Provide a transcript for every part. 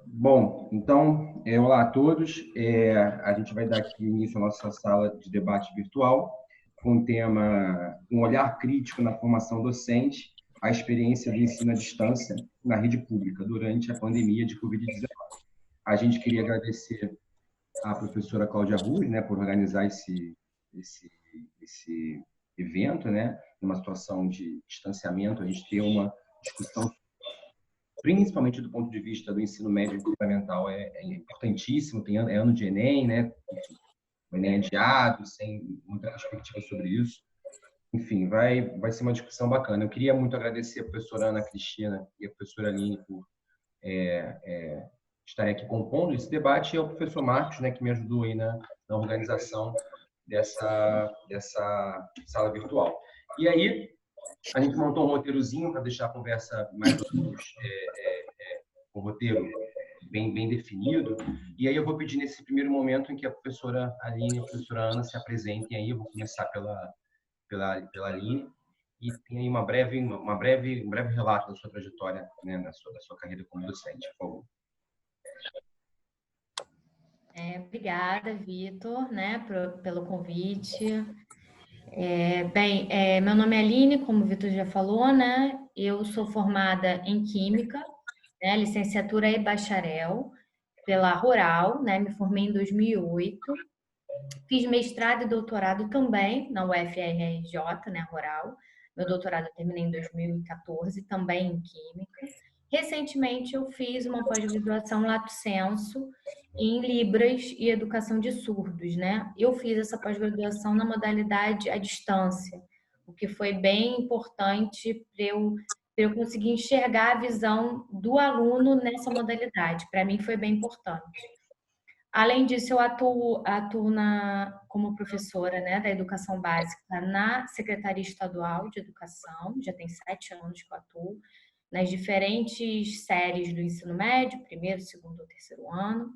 Bom, então, olá a todos. A gente vai dar aqui início à nossa sala de debate virtual, com o tema Um olhar crítico na formação docente, a experiência do ensino à distância na rede pública durante a pandemia de Covid-19. A gente queria agradecer à professora Cláudia Rui, né, por organizar esse, esse evento, né, numa situação de distanciamento, a gente ter uma discussão principalmente do ponto de vista do ensino médio e fundamental, é importantíssimo, é ano de Enem, né? Enfim, o Enem é adiado, sem muita perspectiva sobre isso. Enfim, vai ser uma discussão bacana. Eu queria muito agradecer a professora Ana Cristina e a professora Aline por estarem aqui compondo esse debate, e ao professor Marcos, né, que me ajudou aí na organização dessa sala virtual. E aí, a gente montou um roteirozinho para deixar a conversa mais ou menos o roteiro bem definido. E aí eu vou pedir nesse primeiro momento em que a professora Aline e a professora Ana se apresentem aí. Eu vou começar pela Aline e tem aí um breve relato da sua trajetória, né, da sua carreira como docente, por favor. Obrigada, Vitor, né, pelo convite. Meu nome é Aline, como o Vitor já falou, né? Eu sou formada em Química, né, licenciatura e bacharel pela Rural, né? Me formei em 2008. Fiz mestrado e doutorado também na UFRJ, né, Rural. Meu doutorado eu terminei em 2014, também em Química. Recentemente eu fiz uma pós-graduação lato sensu em Libras e Educação de Surdos, né? Eu fiz essa pós-graduação na modalidade à distância, o que foi bem importante para eu conseguir enxergar a visão do aluno nessa modalidade. Para mim foi bem importante. Além disso, eu atuo como professora, né, da educação básica na Secretaria Estadual de Educação, já tem 7 anos que eu atuo, nas diferentes séries do ensino médio, primeiro, segundo ou terceiro ano.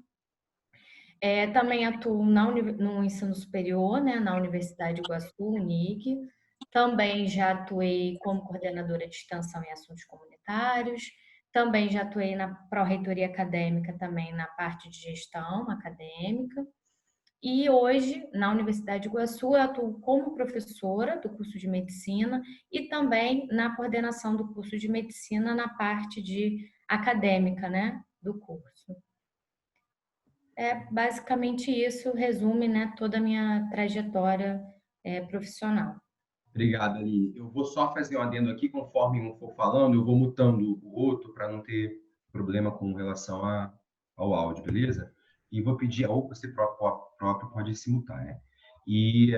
Também atuo no ensino superior, né, na Universidade de Iguaçu, UNIG. Também já atuei como coordenadora de extensão em assuntos comunitários. Também já atuei na pró-reitoria acadêmica, também na parte de gestão acadêmica. E hoje, na Universidade de Iguaçu, eu atuo como professora do curso de medicina e também na coordenação do curso de medicina na parte de acadêmica, né, do curso. Basicamente isso resume, né, toda a minha trajetória profissional. Obrigado, Aline. Eu vou só fazer um adendo aqui, conforme um for falando, eu vou mutando o outro para não ter problema com relação ao áudio, beleza? E vou pedir, ou você próprio pode se mutar, né? E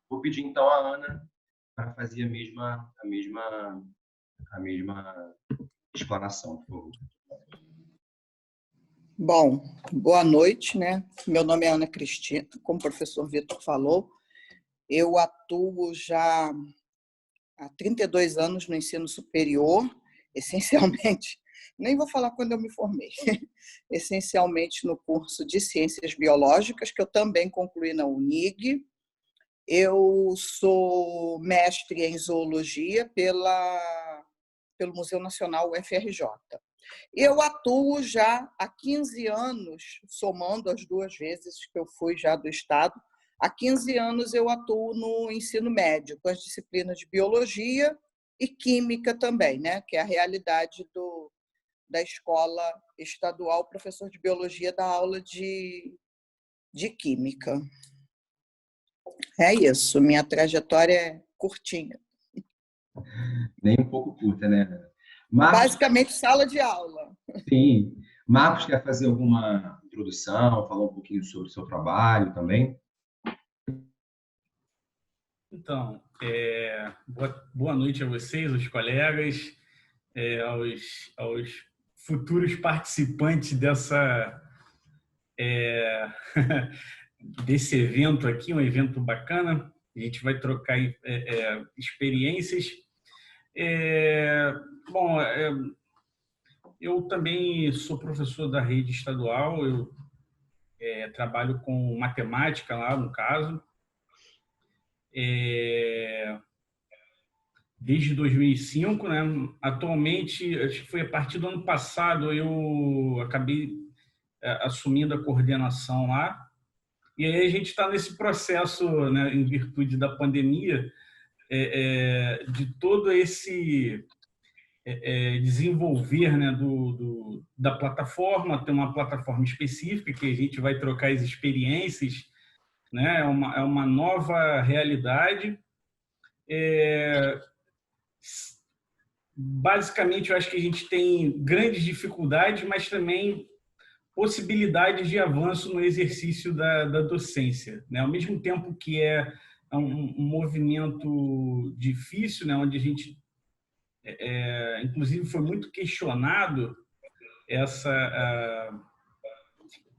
vou pedir então a Ana para fazer a mesma explanação, por favor. Bom, boa noite, né? Meu nome é Ana Cristina, como o professor Vitor falou. Eu atuo já há 32 anos no ensino superior, essencialmente, nem vou falar quando eu me formei, essencialmente no curso de Ciências Biológicas, que eu também concluí na UNIG. Eu sou mestre em Zoologia pelo Museu Nacional UFRJ. Eu atuo já há 15 anos, somando as 2 vezes que eu fui já do Estado, há 15 anos eu atuo no ensino médio, com as disciplinas de Biologia e Química também, né? Que é a realidade da escola estadual. O professor de Biologia dá aula de Química. É isso, minha trajetória é curtinha. Nem um pouco curta, né, Ana? Marcos, Basicamente, sala de aula. sim. Marcos quer fazer alguma introdução, falar um pouquinho sobre o seu trabalho também? Então, boa noite a vocês, os colegas, aos futuros participantes desse evento aqui, um evento bacana. A gente vai trocar experiências. Bom, eu também sou professor da rede estadual, eu trabalho com matemática lá, no caso. Desde 2005, né? Atualmente, acho que foi a partir do ano passado, eu acabei assumindo a coordenação lá. E aí a gente está nesse processo, né, em virtude da pandemia, de todo esse desenvolver, né, da plataforma. Tem uma plataforma específica que a gente vai trocar as experiências, né, é uma nova realidade. Basicamente, eu acho que a gente tem grandes dificuldades, mas também possibilidades de avanço no exercício da docência, né? Ao mesmo tempo que é um movimento difícil, né? Onde a gente, inclusive, foi muito questionado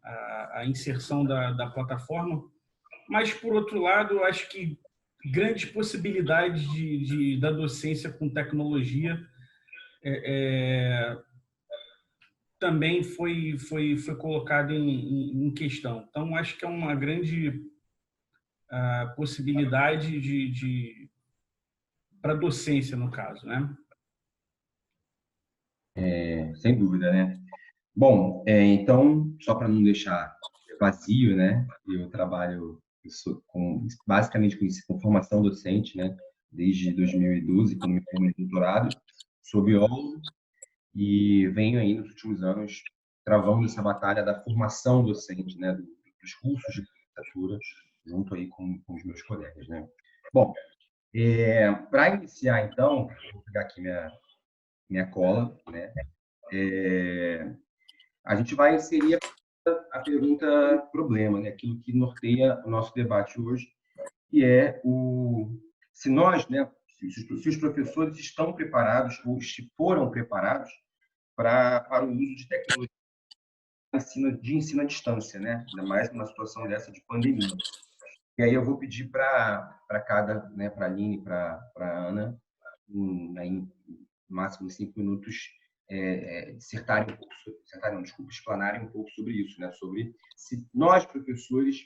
a inserção da plataforma, mas, por outro lado, eu acho que grandes possibilidades da docência com tecnologia também foi colocado em questão. Então, acho que é uma grande possibilidade para a docência, no caso, né? Sem dúvida, né? Bom, então, só para não deixar vazio, né? Eu trabalho basicamente com formação docente, né? Desde 2012, quando me formei no doutorado, sou biólogo e venho aí nos últimos anos travando essa batalha da formação docente, né? Dos cursos de licenciatura, junto aí com os meus colegas, né? Bom, para iniciar, então, vou pegar aqui minha cola, né? A gente vai inserir a pergunta problema, né? Aquilo que norteia o nosso debate hoje, que é se nós, né, se os professores estão preparados ou se foram preparados para o uso de tecnologia de ensino à distância, né? Ainda mais numa situação dessa de pandemia. E aí eu vou pedir para cada, né, para a Aline, para a Ana, em máximo 5 minutos, dissertarem um pouco explanarem um pouco sobre isso, né? Sobre se nós, professores,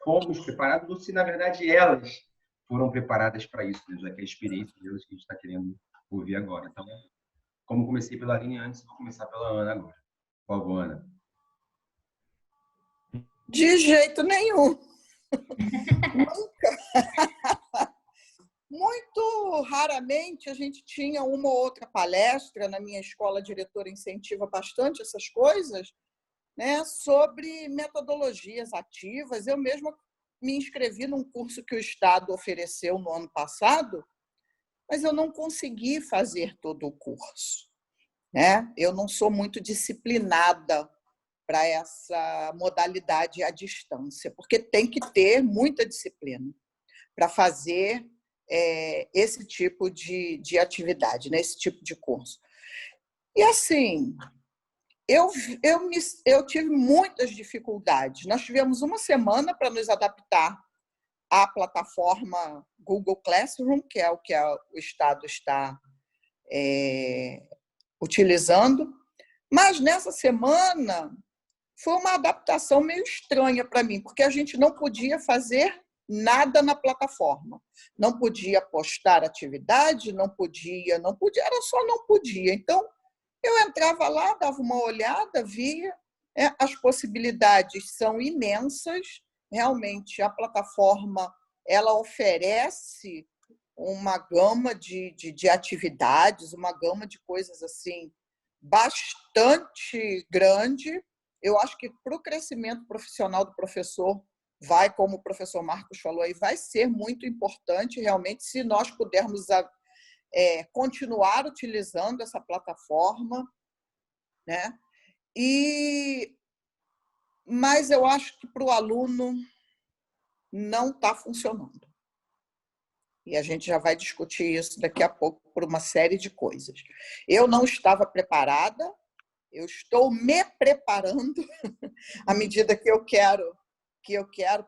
fomos preparados ou se, na verdade, elas foram preparadas para isso, né? Já que é a experiência delas que a gente está querendo ouvir agora. Então, como comecei pela Aline antes, vou começar pela Ana agora. Por favor, Ana. De jeito nenhum. Nunca. Muito raramente a gente tinha uma ou outra palestra. Na minha escola, a diretora incentiva bastante essas coisas, né, sobre metodologias ativas. Eu mesma me inscrevi num curso que o Estado ofereceu no ano passado, mas eu não consegui fazer todo o curso, né? Eu não sou muito disciplinada para essa modalidade à distância, porque tem que ter muita disciplina para fazer esse tipo de atividade, né? Esse tipo de curso. E assim, eu tive muitas dificuldades. Nós tivemos uma semana para nos adaptar à plataforma Google Classroom, que é o que o Estado está utilizando, mas nessa semana foi uma adaptação meio estranha para mim, porque a gente não podia fazer nada na plataforma. Não podia postar atividade, não podia, era só não podia. Então, eu entrava lá, dava uma olhada, via, as possibilidades são imensas. Realmente, a plataforma ela oferece uma gama de atividades, uma gama de coisas assim bastante grande. Eu acho que para o crescimento profissional do professor vai, como o professor Marcos falou aí, vai ser muito importante realmente se nós pudermos continuar utilizando essa plataforma, né? Mas eu acho que para o aluno não está funcionando. E a gente já vai discutir isso daqui a pouco por uma série de coisas. Eu não estava preparada, eu estou me preparando à medida que eu quero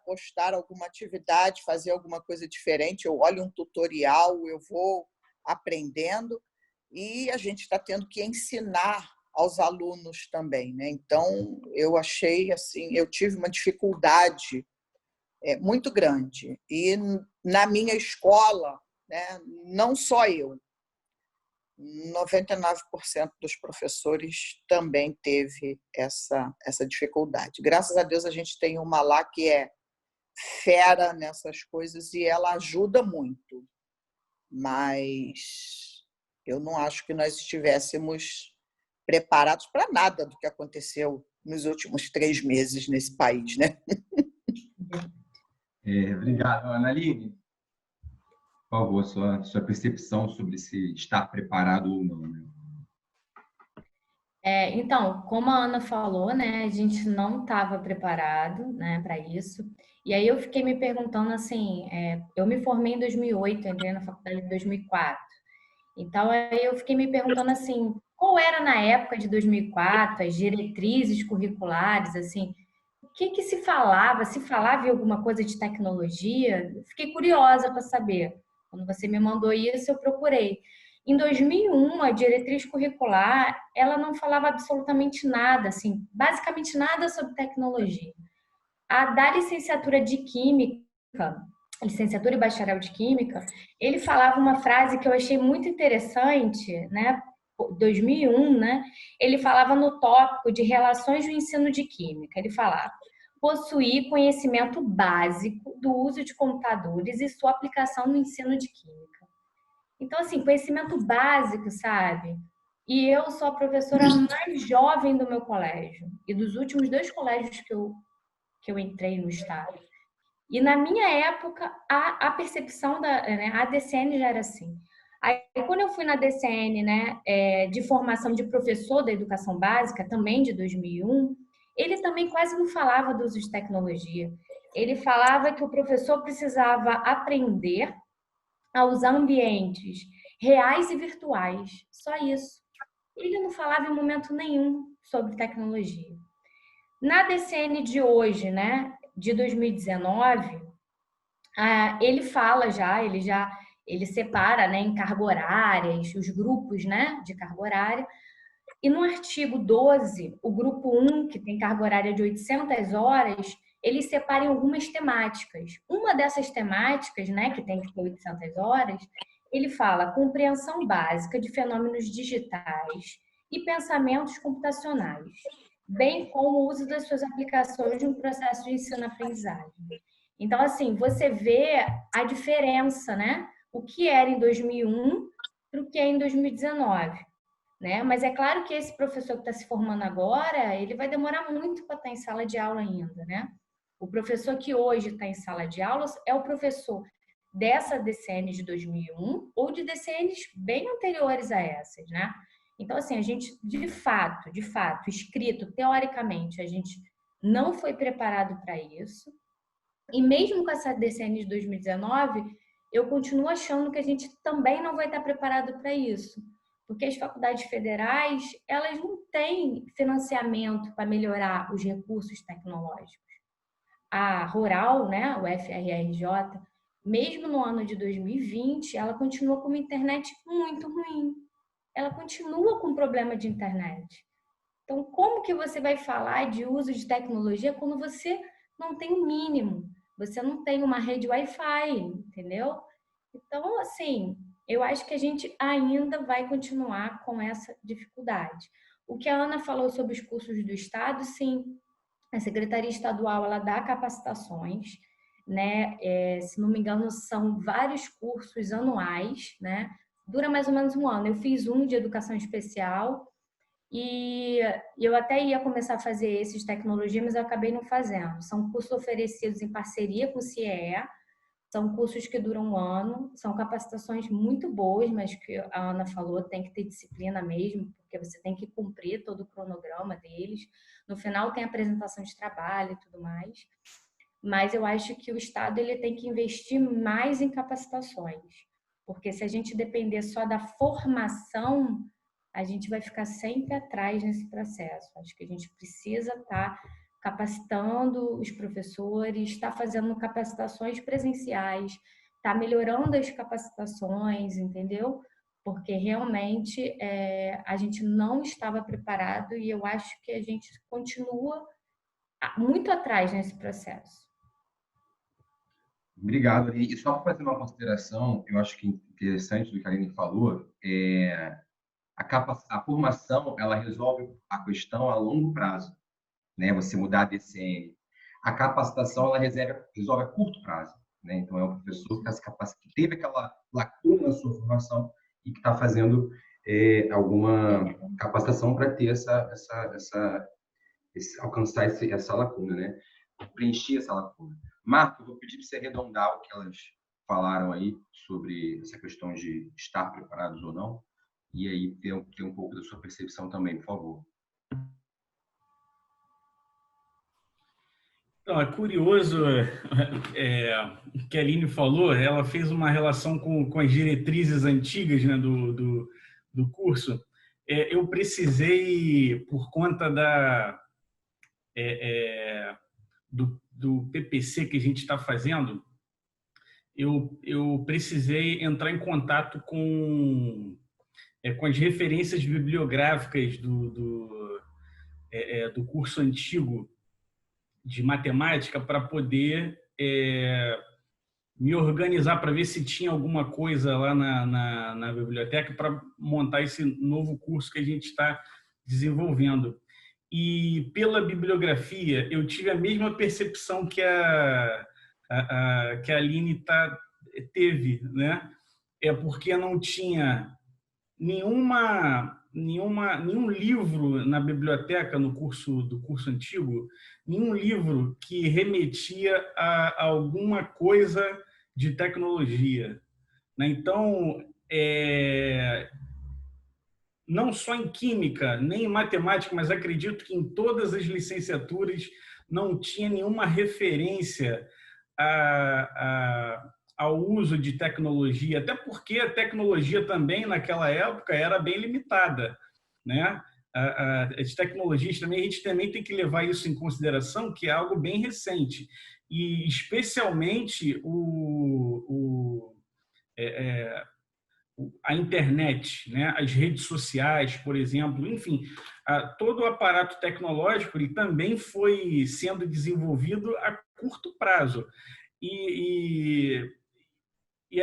postar alguma atividade, fazer alguma coisa diferente, eu olho um tutorial, eu vou aprendendo e a gente está tendo que ensinar aos alunos também, né? Então, eu achei assim, eu tive uma dificuldade muito grande. E na minha escola, né, não só eu, 99% dos professores também teve essa dificuldade. Graças a Deus a gente tem uma lá que é fera nessas coisas e ela ajuda muito, mas eu não acho que nós estivéssemos preparados para nada do que aconteceu nos últimos 3 meses nesse país, né? Obrigado, Analine. Por favor, sua percepção sobre se estar preparado ou não, né? Então, como a Ana falou, né, a gente não estava preparado, né, para isso. E aí eu fiquei me perguntando assim, eu me formei em 2008, entrei na faculdade em 2004. Então aí eu fiquei me perguntando assim, qual era na época de 2004 as diretrizes curriculares, assim, o que se falava? Se falava em alguma coisa de tecnologia? Eu fiquei curiosa para saber. Quando você me mandou isso, eu procurei. Em 2001, a diretriz curricular, ela não falava absolutamente nada, assim, basicamente nada sobre tecnologia. A da licenciatura de Química, licenciatura e bacharel de Química, ele falava uma frase que eu achei muito interessante, né? 2001, né? Ele falava no tópico de relações do ensino de Química. Ele falava: possuir conhecimento básico do uso de computadores e sua aplicação no ensino de Química. Então, assim, conhecimento básico, sabe? E eu sou a professora mais jovem do meu colégio e dos últimos 2 colégios que eu entrei no estado. E na minha época, a percepção né, a DCN já era assim. Aí, quando eu fui na DCN, né, de formação de professor da educação básica, também de 2001, ele também quase não falava do uso de tecnologia. Ele falava que o professor precisava aprender a usar ambientes reais e virtuais. Só isso. Ele não falava em momento nenhum sobre tecnologia. Na DCN de hoje, né, de 2019, ele fala ele separa, né, em carga horárias, os grupos, né, de carga horária. E no artigo 12, o grupo 1, que tem carga horária de 800 horas, ele separa em algumas temáticas. Uma dessas temáticas, né, que tem que ter 800 horas, ele fala compreensão básica de fenômenos digitais e pensamentos computacionais, bem como o uso das suas aplicações no processo de ensino-aprendizagem. Então, assim, você vê a diferença, né? O que era em 2001 para o que é em 2019. Né? Mas é claro que esse professor que está se formando agora, ele vai demorar muito para estar em sala de aula ainda, né? O professor que hoje está em sala de aulas é o professor dessa DCN de 2001 ou de DCNs bem anteriores a essas, né? Então, assim, a gente, de fato, escrito, teoricamente, a gente não foi preparado para isso. E mesmo com essa DCN de 2019, eu continuo achando que a gente também não vai estar preparado para isso. Porque as faculdades federais, elas não têm financiamento para melhorar os recursos tecnológicos. A Rural, né, o FRRJ, mesmo no ano de 2020, ela continua com uma internet muito ruim. Ela continua com problema de internet. Então, como que você vai falar de uso de tecnologia quando você não tem o mínimo? Você não tem uma rede Wi-Fi, entendeu? Então, assim, eu acho que a gente ainda vai continuar com essa dificuldade. O que a Ana falou sobre os cursos do Estado, sim, a Secretaria Estadual, ela dá capacitações, né? Se não me engano, são vários cursos anuais, né? Dura mais ou menos um ano. Eu fiz um de educação especial e eu até ia começar a fazer esses de tecnologia, mas eu acabei não fazendo. São cursos oferecidos em parceria com o CIEE, são cursos que duram um ano, são capacitações muito boas, mas que a Ana falou, tem que ter disciplina mesmo, porque você tem que cumprir todo o cronograma deles. No final tem apresentação de trabalho e tudo mais. Mas eu acho que o Estado ele tem que investir mais em capacitações, porque se a gente depender só da formação, a gente vai ficar sempre atrás nesse processo. Acho que a gente precisa estar capacitando os professores, está fazendo capacitações presenciais, está melhorando as capacitações, entendeu? Porque realmente a gente não estava preparado e eu acho que a gente continua muito atrás nesse processo. Obrigado. E só para fazer uma consideração, eu acho que interessante do que a Aline falou, A formação, ela resolve a questão a longo prazo, né? Você mudar a DCM. A capacitação, ela resolve a curto prazo, né? Então, é um professor que teve aquela lacuna na sua formação e que está fazendo alguma capacitação para ter alcançar essa lacuna, né? Preencher essa lacuna. Marco, eu vou pedir para você arredondar o que elas falaram aí sobre essa questão de estar preparados ou não, e aí ter um pouco da sua percepção também, por favor. Então, é curioso o que a Aline falou, ela fez uma relação com as diretrizes antigas, né, do curso. Eu precisei, por conta do PPC que a gente está fazendo, eu precisei entrar em contato com as referências bibliográficas do curso antigo de matemática para poder me organizar para ver se tinha alguma coisa lá na biblioteca para montar esse novo curso que a gente está desenvolvendo. E pela bibliografia, eu tive a mesma percepção que que a Aline teve, né? É porque não tinha nenhum livro na biblioteca do curso antigo, nenhum livro que remetia a alguma coisa de tecnologia, né? Então, não só em química, nem em matemática, mas acredito que em todas as licenciaturas não tinha nenhuma referência ao uso de tecnologia, até porque a tecnologia também, naquela época, era bem limitada, né? As tecnologias também, a gente também tem que levar isso em consideração, que é algo bem recente. E, especialmente, a internet, né? As redes sociais, por exemplo, enfim, todo o aparato tecnológico ele também foi sendo desenvolvido a curto prazo. E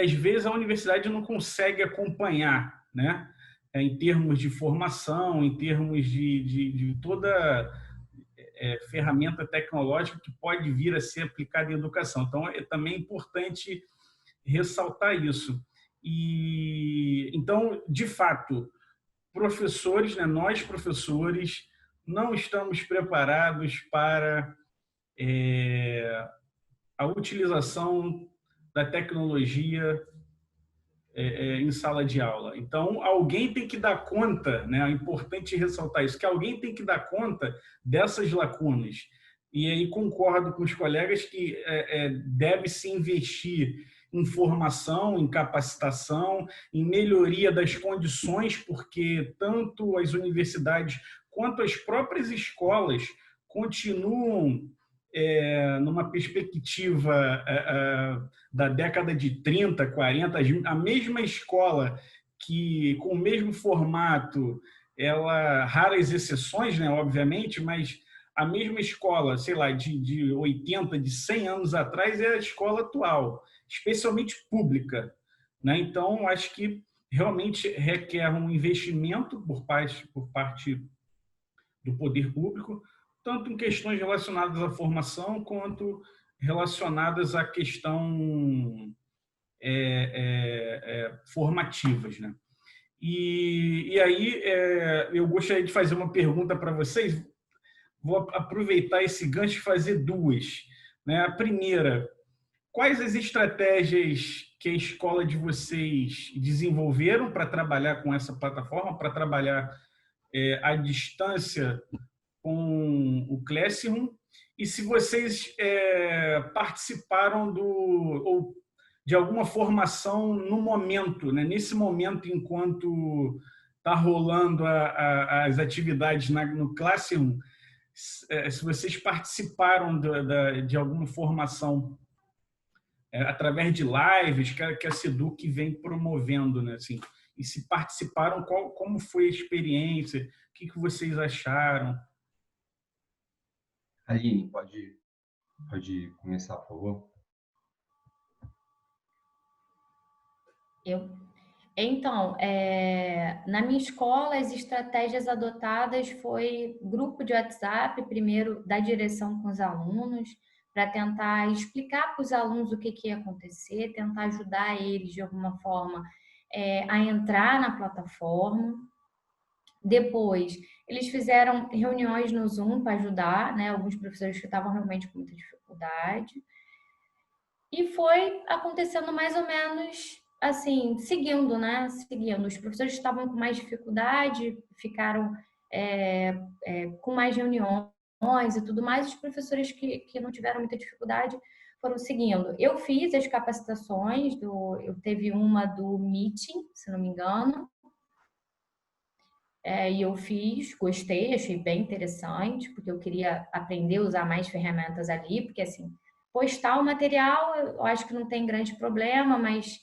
às vezes a universidade não consegue acompanhar, né? Em termos de formação, em termos de toda ferramenta tecnológica que pode vir a ser aplicada em educação. Então, é também importante ressaltar isso. E então, de fato, professores, né, nós professores, não estamos preparados para a utilização da tecnologia em sala de aula. Então, alguém tem que dar conta, né? É importante ressaltar isso, que alguém tem que dar conta dessas lacunas. E aí concordo com os colegas que deve-se investir em formação, em capacitação, em melhoria das condições, porque tanto as universidades quanto as próprias escolas continuam numa perspectiva da década de 30, 40, a mesma escola que, com o mesmo formato, raras exceções, né, obviamente, mas a mesma escola, sei lá, de 80, de 100 anos atrás é a escola atual, especialmente pública, né? Então, acho que realmente requer um investimento por parte do poder público, tanto em questões relacionadas à formação quanto relacionadas à questão formativas, né? E aí eu gostaria de fazer uma pergunta para vocês. Vou aproveitar esse gancho e fazer duas, né? A primeira, quais as estratégias que a escola de vocês desenvolveram para trabalhar com essa plataforma, para trabalhar à distância com o Classroom, e se vocês participaram ou de alguma formação no momento, né? Nesse momento, enquanto está rolando as atividades no Classroom, se vocês participaram de alguma formação através de lives que a Seduc vem promovendo, né? Assim, e se participaram, como foi a experiência, o que vocês acharam? Aline, pode começar, por favor? Então, na minha escola, as estratégias adotadas foi grupo de WhatsApp, primeiro da direção com os alunos, para tentar explicar para os alunos o que ia acontecer, tentar ajudar eles de alguma forma a entrar na plataforma. Depois, eles fizeram reuniões no Zoom para ajudar, né, alguns professores que estavam realmente com muita dificuldade. E foi acontecendo mais ou menos assim, seguindo, né? Seguindo. Os professores que estavam com mais dificuldade ficaram com mais reuniões e tudo mais. Os professores que não tiveram muita dificuldade foram seguindo. Eu fiz as capacitações, eu teve uma do Meeting, se não me engano, e eu fiz, gostei, achei bem interessante, porque eu queria aprender a usar mais ferramentas ali, porque assim, postar o material eu acho que não tem grande problema, mas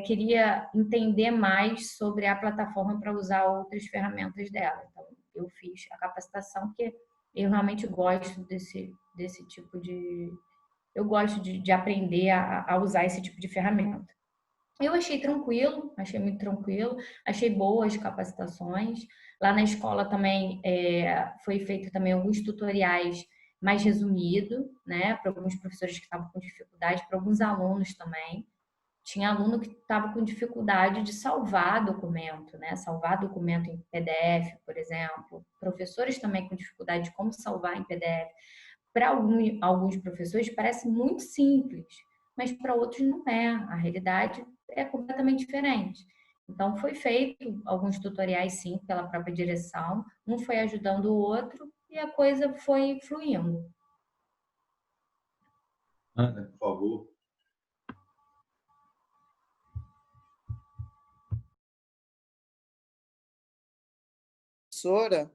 queria entender mais sobre a plataforma para usar outras ferramentas dela. Então, eu fiz a capacitação, porque eu realmente gosto desse tipo de... Eu gosto de aprender a usar esse tipo de ferramenta. Eu achei tranquilo, achei muito tranquilo, achei boas capacitações. Lá na escola também foi feito também alguns tutoriais mais resumido, né, para alguns professores que estavam com dificuldade, para alguns alunos também. Tinha aluno que estava com dificuldade de salvar documento, né, salvar documento em PDF, por exemplo. Professores também com dificuldade de como salvar em PDF. Para alguns professores parece muito simples, mas para outros não é. A realidade é completamente diferente. Então, foi feito alguns tutoriais, sim, pela própria direção. Um foi ajudando o outro e a coisa foi fluindo. Ana, por favor. Professora,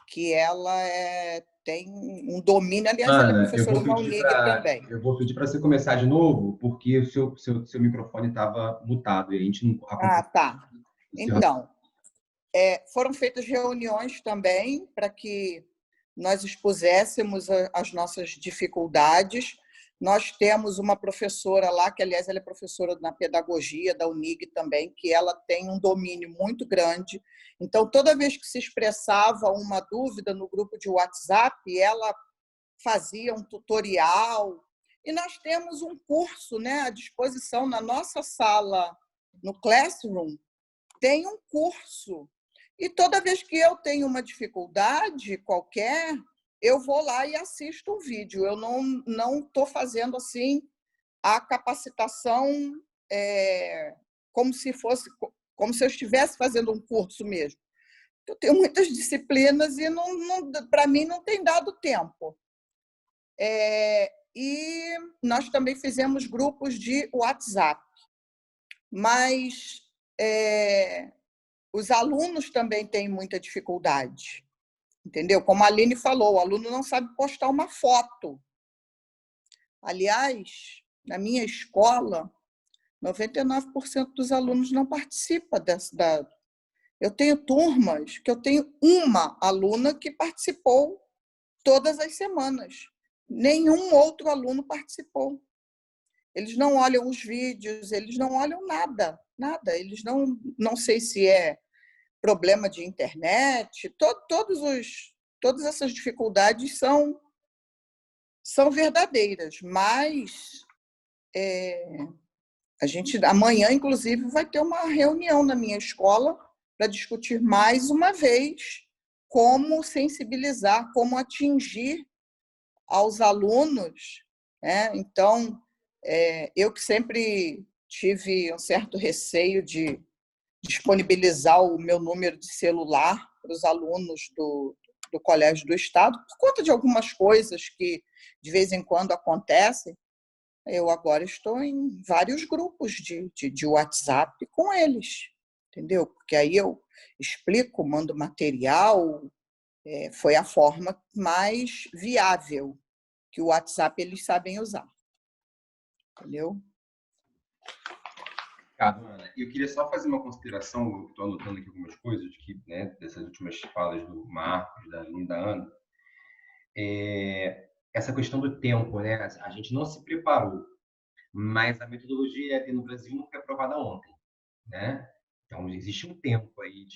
que ela tem um domínio, aliás, ela é Ana, professora da Unig também. eu vou pedir para você começar de novo, porque o seu microfone estava mutado e a gente não Ah, acompanhou. tá. Então, foram feitas reuniões também para que nós expuséssemos as nossas dificuldades. Nós temos uma professora lá, que, aliás, ela é professora na pedagogia da Unig também, que ela tem um domínio muito grande. Então, toda vez que se expressava uma dúvida no grupo de WhatsApp, ela fazia um tutorial. E nós temos um curso, né, à disposição na nossa sala, no Classroom, tem um curso. E toda vez que eu tenho uma dificuldade qualquer, eu vou lá e assisto um vídeo. Eu não estou fazendo assim a capacitação como se eu estivesse fazendo um curso mesmo. Eu tenho muitas disciplinas e para mim não tem dado tempo. E nós também fizemos grupos de WhatsApp, mas os alunos também têm muita dificuldade. Entendeu? Como a Aline falou, o aluno não sabe postar uma foto. Aliás, na minha escola, 99% dos alunos não participa dessa. Eu tenho turmas que eu tenho uma aluna que participou todas as semanas. Nenhum outro aluno participou. Eles não olham os vídeos, eles não olham nada, nada. Eles não sei se é problema de internet, todas essas dificuldades são verdadeiras, mas a gente amanhã, inclusive, vai ter uma reunião na minha escola para discutir mais uma vez como sensibilizar, como atingir aos alunos, né? Então, eu que sempre tive um certo receio de disponibilizar o meu número de celular para os alunos do Colégio do Estado, por conta de algumas coisas que de vez em quando acontecem. Eu agora estou em vários grupos de WhatsApp com eles, entendeu? Porque aí eu explico, mando material, foi a forma mais viável que o WhatsApp eles sabem usar, entendeu? Ana, eu queria só fazer uma consideração, estou anotando aqui algumas coisas que, né, dessas últimas falas do Marcos, da Linda, Ana. Essa questão do tempo, né? A gente não se preparou, mas a metodologia EAD no Brasil não foi aprovada ontem, né? Então, existe um tempo aí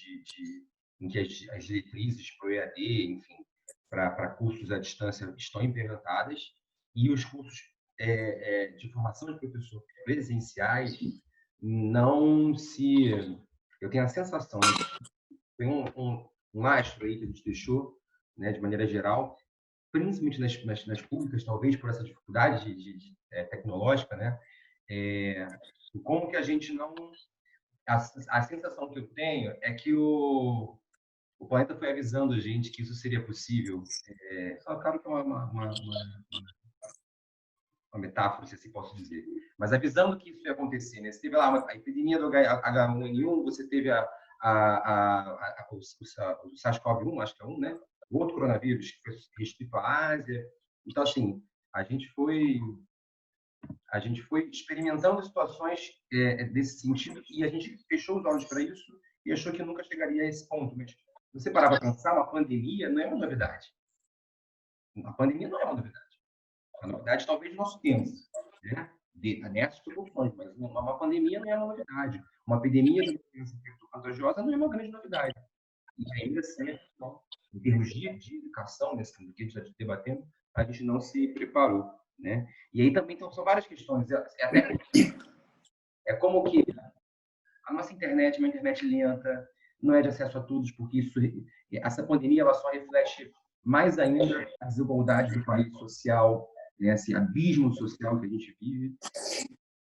em que as diretrizes para o EAD, enfim, para cursos à distância estão implementadas e os cursos de formação de professor presenciais não se... Eu tenho a sensação, né, que tem um lastro aí que a gente deixou, né, de maneira geral, principalmente nas públicas, talvez por essa dificuldade tecnológica, né? Como que a gente não... A sensação que eu tenho é que o planeta foi avisando a gente que isso seria possível. Só claro que é uma metáfora, se assim posso dizer. Mas avisando que isso ia acontecer, né? Você teve lá a epidemia do H1N1, você teve o SARS-CoV-1, acho que é um, né? O outro coronavírus que foi restrito à Ásia. Então, assim, a gente foi experimentando situações desse sentido e a gente fechou os olhos para isso e achou que nunca chegaria a esse ponto. Mas se você parar para pensar, uma pandemia não é uma novidade. A pandemia não é uma novidade. A novidade talvez do nosso tempo, né? Nessas proporções, mas uma pandemia não é uma novidade. Uma epidemia de doença contagiosa não é uma grande novidade. E ainda assim, então, em termos de educação, nesse que a gente está debatendo, a gente não se preparou, né? E aí também são várias questões. É como que a nossa internet é uma internet lenta, não é de acesso a todos, porque essa pandemia ela só reflete mais ainda a desigualdade do país social, né? Esse abismo social que a gente vive.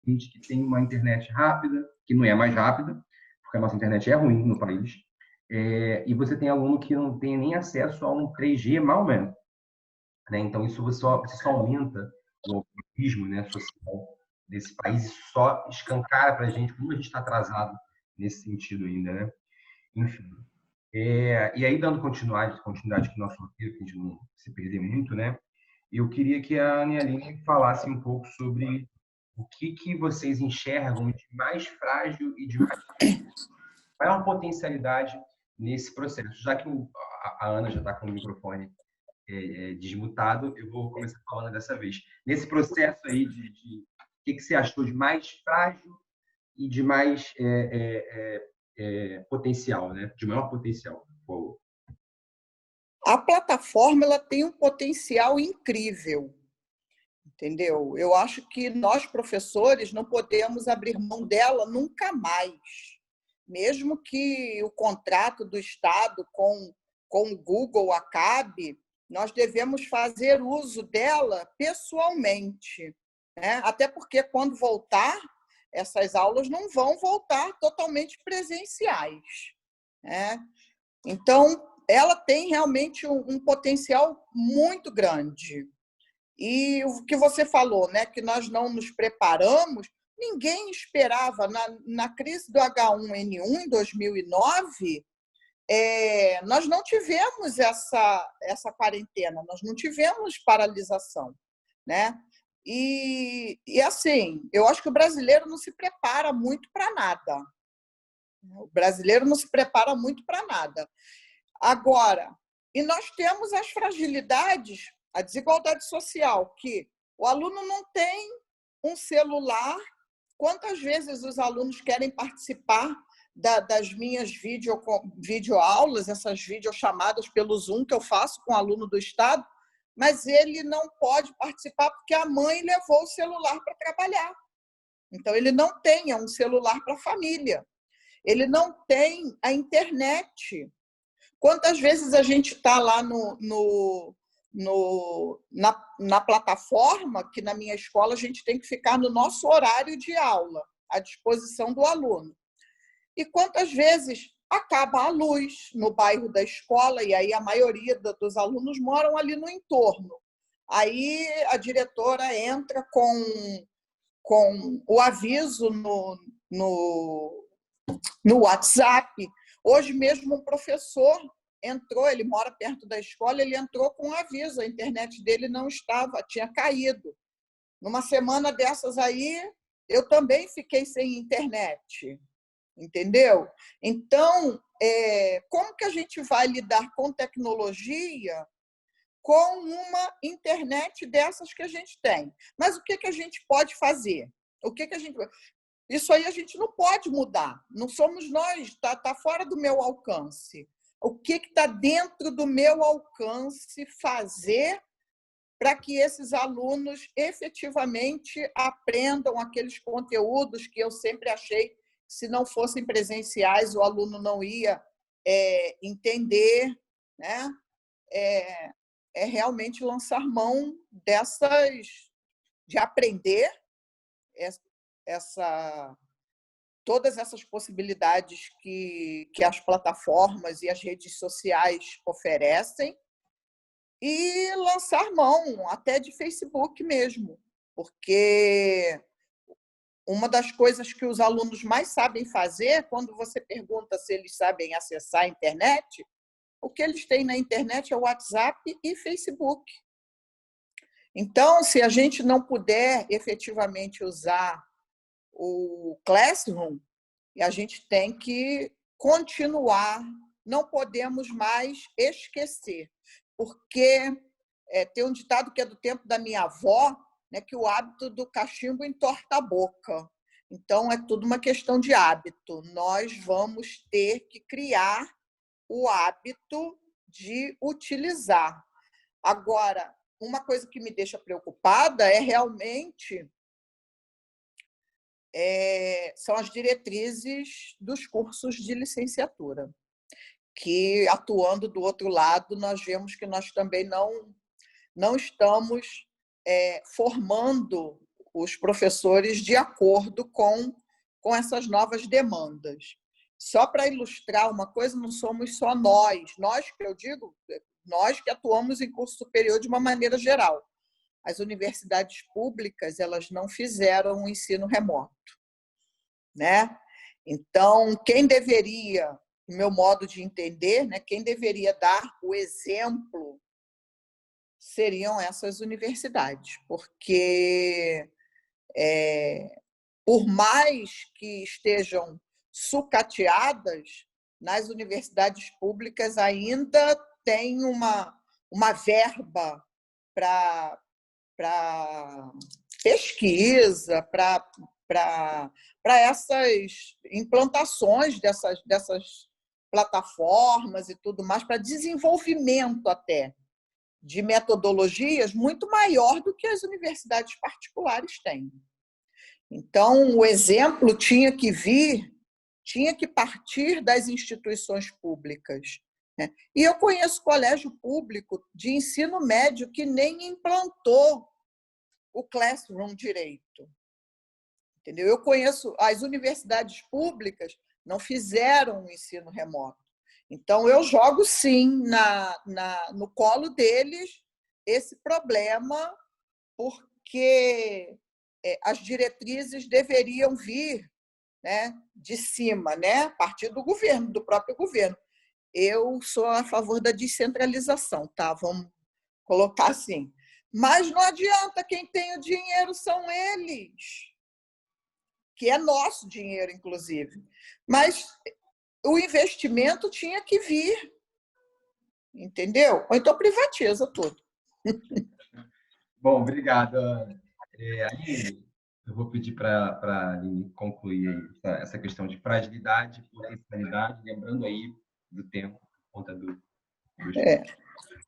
Gente que tem uma internet rápida, que não é mais rápida, porque a nossa internet é ruim no país, e você tem aluno que não tem nem acesso a um 3G mal menos, né? Então isso você só aumenta o abismo, né, social desse país e só escancara para a gente como a gente está atrasado nesse sentido ainda, né? Enfim. E aí, dando continuidade com o nosso roteiro, que a gente não se perder muito, né? Eu queria que a Aline falasse um pouco sobre o que vocês enxergam de mais frágil e de maior potencialidade nesse processo. Já que a Ana já está com o microfone desmutado, eu vou começar falando dessa vez. Nesse processo aí o que você achou de mais frágil e de mais potencial, né? De maior potencial. A plataforma ela tem um potencial incrível, entendeu? Eu acho que nós, professores, não podemos abrir mão dela nunca mais. Mesmo que o contrato do Estado com o Google acabe, nós devemos fazer uso dela pessoalmente, né? Até porque, quando voltar, essas aulas não vão voltar totalmente presenciais, né? Então, ela tem realmente um potencial muito grande. E o que você falou, né, que nós não nos preparamos, ninguém esperava. Na crise do H1N1, em 2009, nós não tivemos essa quarentena, nós não tivemos paralisação, né? E assim, eu acho que o brasileiro não se prepara muito para nada. O brasileiro não se prepara muito para nada. Agora, e nós temos as fragilidades, a desigualdade social, que o aluno não tem um celular. Quantas vezes os alunos querem participar das minhas videoaulas, essas videochamadas pelo Zoom que eu faço com o aluno do Estado, mas ele não pode participar porque a mãe levou o celular para trabalhar. Então, ele não tem um celular para a família. Ele não tem a internet. Quantas vezes a gente está lá na plataforma, que na minha escola a gente tem que ficar no nosso horário de aula, à disposição do aluno. E quantas vezes acaba a luz no bairro da escola, e aí a maioria dos alunos moram ali no entorno. Aí a diretora entra com o aviso no WhatsApp. Hoje mesmo um professor entrou, ele mora perto da escola, ele entrou com um aviso, a internet dele não estava, tinha caído. Numa semana dessas aí, eu também fiquei sem internet, entendeu? Então, como que a gente vai lidar com tecnologia com uma internet dessas que a gente tem? Mas o que a gente pode fazer? Isso aí a gente não pode mudar. Não somos nós, está fora do meu alcance. O que está dentro do meu alcance fazer para que esses alunos efetivamente aprendam aqueles conteúdos que eu sempre achei que, se não fossem presenciais, o aluno não ia entender, né? É realmente lançar mão de aprender todas essas possibilidades que as plataformas e as redes sociais oferecem, e lançar mão até de Facebook mesmo, porque uma das coisas que os alunos mais sabem fazer, quando você pergunta se eles sabem acessar a internet, o que eles têm na internet é o WhatsApp e Facebook. Então, se a gente não puder efetivamente usar o Classroom, a gente tem que continuar, não podemos mais esquecer, porque tem um ditado que é do tempo da minha avó, né, que o hábito do cachimbo entorta a boca. Então, é tudo uma questão de hábito. Nós vamos ter que criar o hábito de utilizar. Agora, uma coisa que me deixa preocupada é realmente são as diretrizes dos cursos de licenciatura, que, atuando do outro lado, nós vemos que nós também não estamos formando os professores de acordo com essas novas demandas. Só para ilustrar uma coisa, não somos só nós que eu digo, nós que atuamos em curso superior de uma maneira geral. As universidades públicas, elas não fizeram o ensino remoto, né? Então, quem deveria, no meu modo de entender, né, quem deveria dar o exemplo seriam essas universidades, porque por mais que estejam sucateadas, nas universidades públicas ainda tem uma verba para pesquisa, para essas implantações dessas plataformas e tudo mais, para desenvolvimento até de metodologias muito maior do que as universidades particulares têm. Então, o exemplo tinha que partir das instituições públicas, né? E eu conheço colégio público de ensino médio que nem implantou o Classroom direito. Entendeu? Eu conheço as universidades públicas, não fizeram o ensino remoto. Então, eu jogo, sim, no colo deles esse problema, porque as diretrizes deveriam vir, né, de cima, né, a partir do governo, do próprio governo. Eu sou a favor da descentralização, tá? Vamos colocar assim. Mas não adianta, quem tem o dinheiro são eles, que é nosso dinheiro, inclusive. Mas o investimento tinha que vir, entendeu? Ou então privatiza tudo. Bom, obrigado, Ana. Aline, eu vou pedir para a Aline concluir aí essa questão de fragilidade e potencialidade, lembrando aí do tempo, por conta do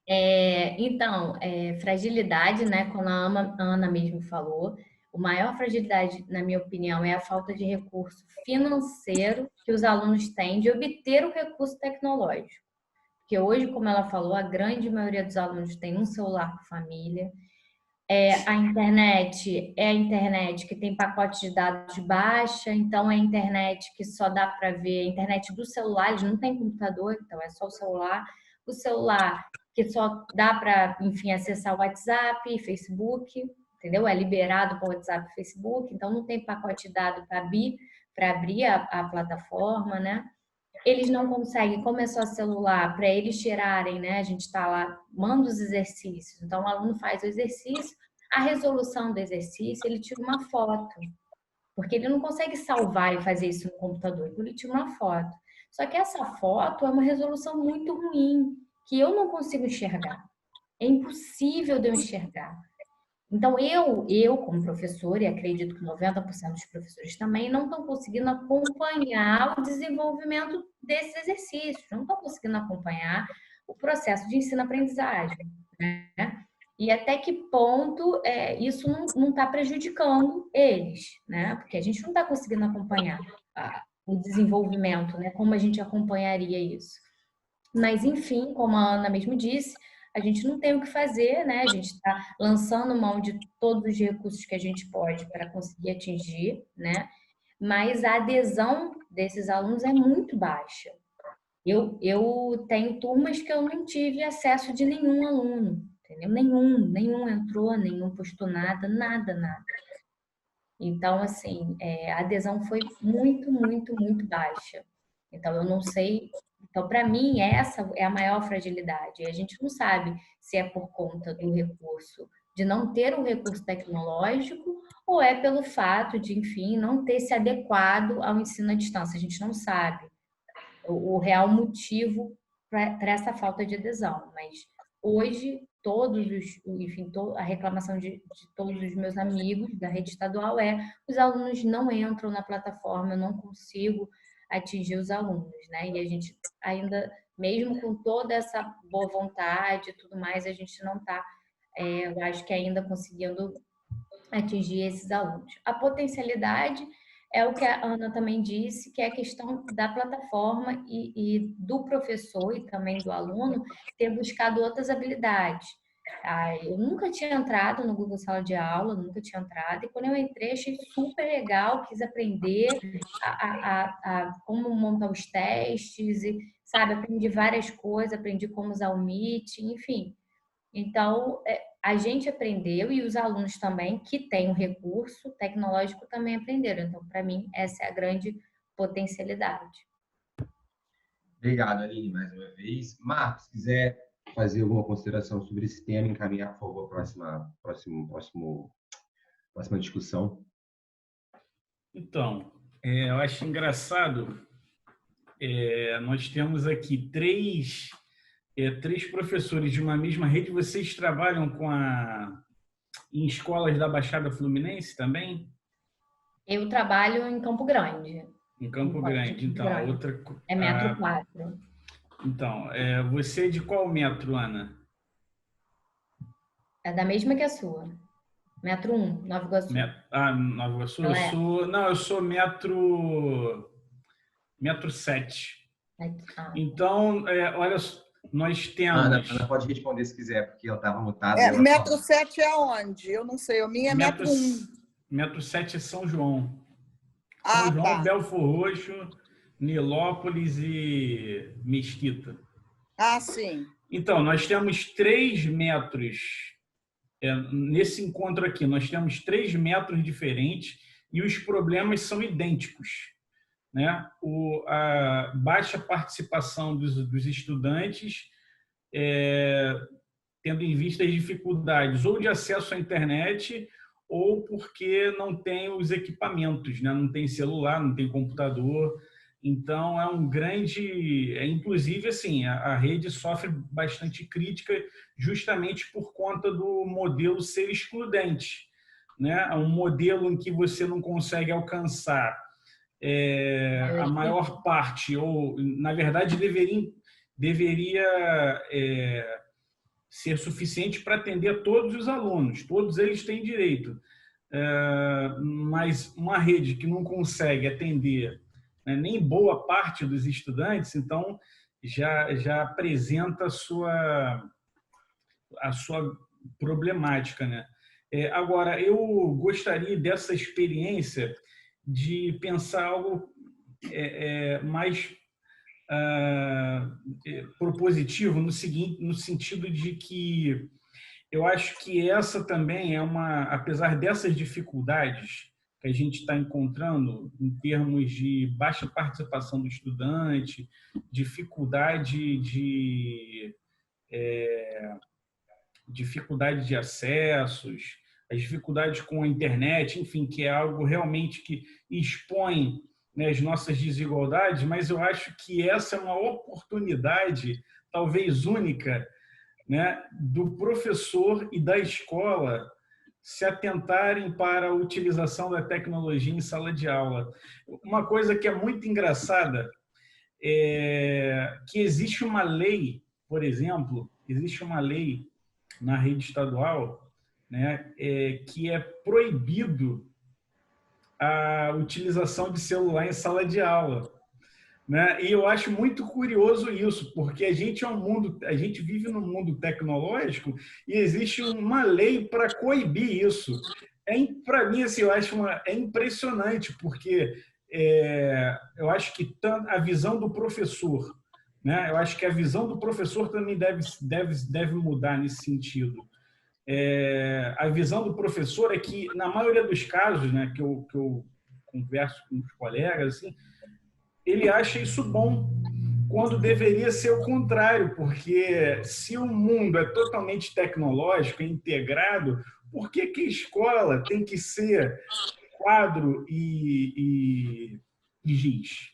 Então, fragilidade, né? Como a Ana mesmo falou, a maior fragilidade, na minha opinião, é a falta de recurso financeiro que os alunos têm de obter o recurso tecnológico. Porque hoje, como ela falou, a grande maioria dos alunos tem um celular por família. A internet é a internet que tem pacote de dados de baixa, então é a internet que só dá para ver, a internet do celular, eles não têm computador, então é só o celular. O celular que só dá para, enfim, acessar o WhatsApp e Facebook, entendeu? É liberado para o WhatsApp e Facebook, então não tem pacote de dados para abrir a plataforma, né? Eles não conseguem, como é só celular, para eles tirarem, né? A gente está lá, manda os exercícios. Então, o aluno faz o exercício, a resolução do exercício, ele tira uma foto. Porque ele não consegue salvar e fazer isso no computador. Então, ele tira uma foto. Só que essa foto é uma resolução muito ruim, que eu não consigo enxergar. É impossível de eu enxergar. Então, eu como professora, e acredito que 90% dos professores também, não estão conseguindo acompanhar o desenvolvimento desses exercícios, não estão conseguindo acompanhar o processo de ensino-aprendizagem, né? E até que ponto isso não está prejudicando eles, né? Porque a gente não está conseguindo acompanhar o desenvolvimento, né? Como a gente acompanharia isso. Mas, enfim, como a Ana mesmo disse, a gente não tem o que fazer, né? A gente está lançando mão de todos os recursos que a gente pode para conseguir atingir, né? Mas a adesão desses alunos é muito baixa. Eu tenho turmas que eu não tive acesso de nenhum aluno, entendeu? Nenhum entrou, nenhum postou nada, nada. Então, assim, a adesão foi muito baixa. Então, eu não sei. Então, para mim, essa é a maior fragilidade. E a gente não sabe se é por conta do recurso, de não ter um recurso tecnológico, ou é pelo fato de, enfim, não ter se adequado ao ensino à distância. A gente não sabe o real motivo para essa falta de adesão. Mas hoje, a reclamação de todos os meus amigos da rede estadual os alunos não entram na plataforma, eu não consigo atingir os alunos, né? E a gente ainda, mesmo com toda essa boa vontade e tudo mais, a gente não está, eu acho que ainda conseguindo atingir esses alunos. A potencialidade é o que a Ana também disse, que é a questão da plataforma e do professor e também do aluno ter buscado outras habilidades. Eu nunca tinha entrado no Google Sala de Aula, nunca tinha entrado, e quando eu entrei achei super legal, quis aprender a como montar os testes, e, sabe, aprendi várias coisas, aprendi como usar o Meet, enfim. Então, a gente aprendeu e os alunos também, que têm um recurso tecnológico, também aprenderam. Então, para mim, essa é a grande potencialidade. Obrigado, Aline, mais uma vez. Marcos, se quiser fazer alguma consideração sobre esse tema, encaminhar, por favor, a próxima discussão. Então, eu acho engraçado, nós temos aqui três professores de uma mesma rede. Vocês trabalham em escolas da Baixada Fluminense também? Eu trabalho em Campo Grande. Em Campo Grande, então. Grande. Outra... É metro 4. Então, você é de qual metro, Ana? É da mesma que a sua. Metro 1, Nova Iguaçu. Nova Iguaçu? Eu sou metro 7. Então, olha, nós temos... Ana pode responder se quiser, porque ela estava mutada. Metro 7 é onde? Eu não sei, a minha é metro 1. Metro 7 é São João. São João, tá. Belfor Roxo, Nilópolis e Mesquita. Sim. Então, nós temos 3 metros. Nesse encontro aqui, nós temos 3 metros diferentes e os problemas são idênticos, né? A baixa participação dos estudantes, tendo em vista as dificuldades ou de acesso à internet ou porque não tem os equipamentos, né? Não tem celular, não tem computador. Então, é um grande... Inclusive, assim, a rede sofre bastante crítica justamente por conta do modelo ser excludente, né? É um modelo em que você não consegue alcançar a maior parte, ou, na verdade, deveria ser suficiente para atender todos os alunos. Todos eles têm direito. Mas uma rede que não consegue atender nem boa parte dos estudantes, então já apresenta a sua problemática, né? Agora, eu gostaria dessa experiência de pensar algo mais propositivo no sentido de que eu acho que essa também apesar dessas dificuldades que a gente está encontrando em termos de baixa participação do estudante, dificuldade de acessos, as dificuldades com a internet, enfim, que é algo realmente que expõe, né, as nossas desigualdades, mas eu acho que essa é uma oportunidade, talvez única, né, do professor e da escola se atentarem para a utilização da tecnologia em sala de aula. Uma coisa que é muito engraçada é que existe uma lei, por exemplo, existe uma lei na rede estadual, né, que é proibido a utilização de celular em sala de aula, né? E eu acho muito curioso isso, porque a gente vive num mundo tecnológico e existe uma lei para coibir isso. Para mim, assim, eu acho é impressionante, porque eu acho que a visão do professor, né? Eu acho que a visão do professor também deve mudar nesse sentido. A visão do professor é que, na maioria dos casos, né, que eu converso com os colegas, assim, ele acha isso bom, quando deveria ser o contrário, porque se o mundo é totalmente tecnológico, integrado, por que a escola tem que ser quadro e giz?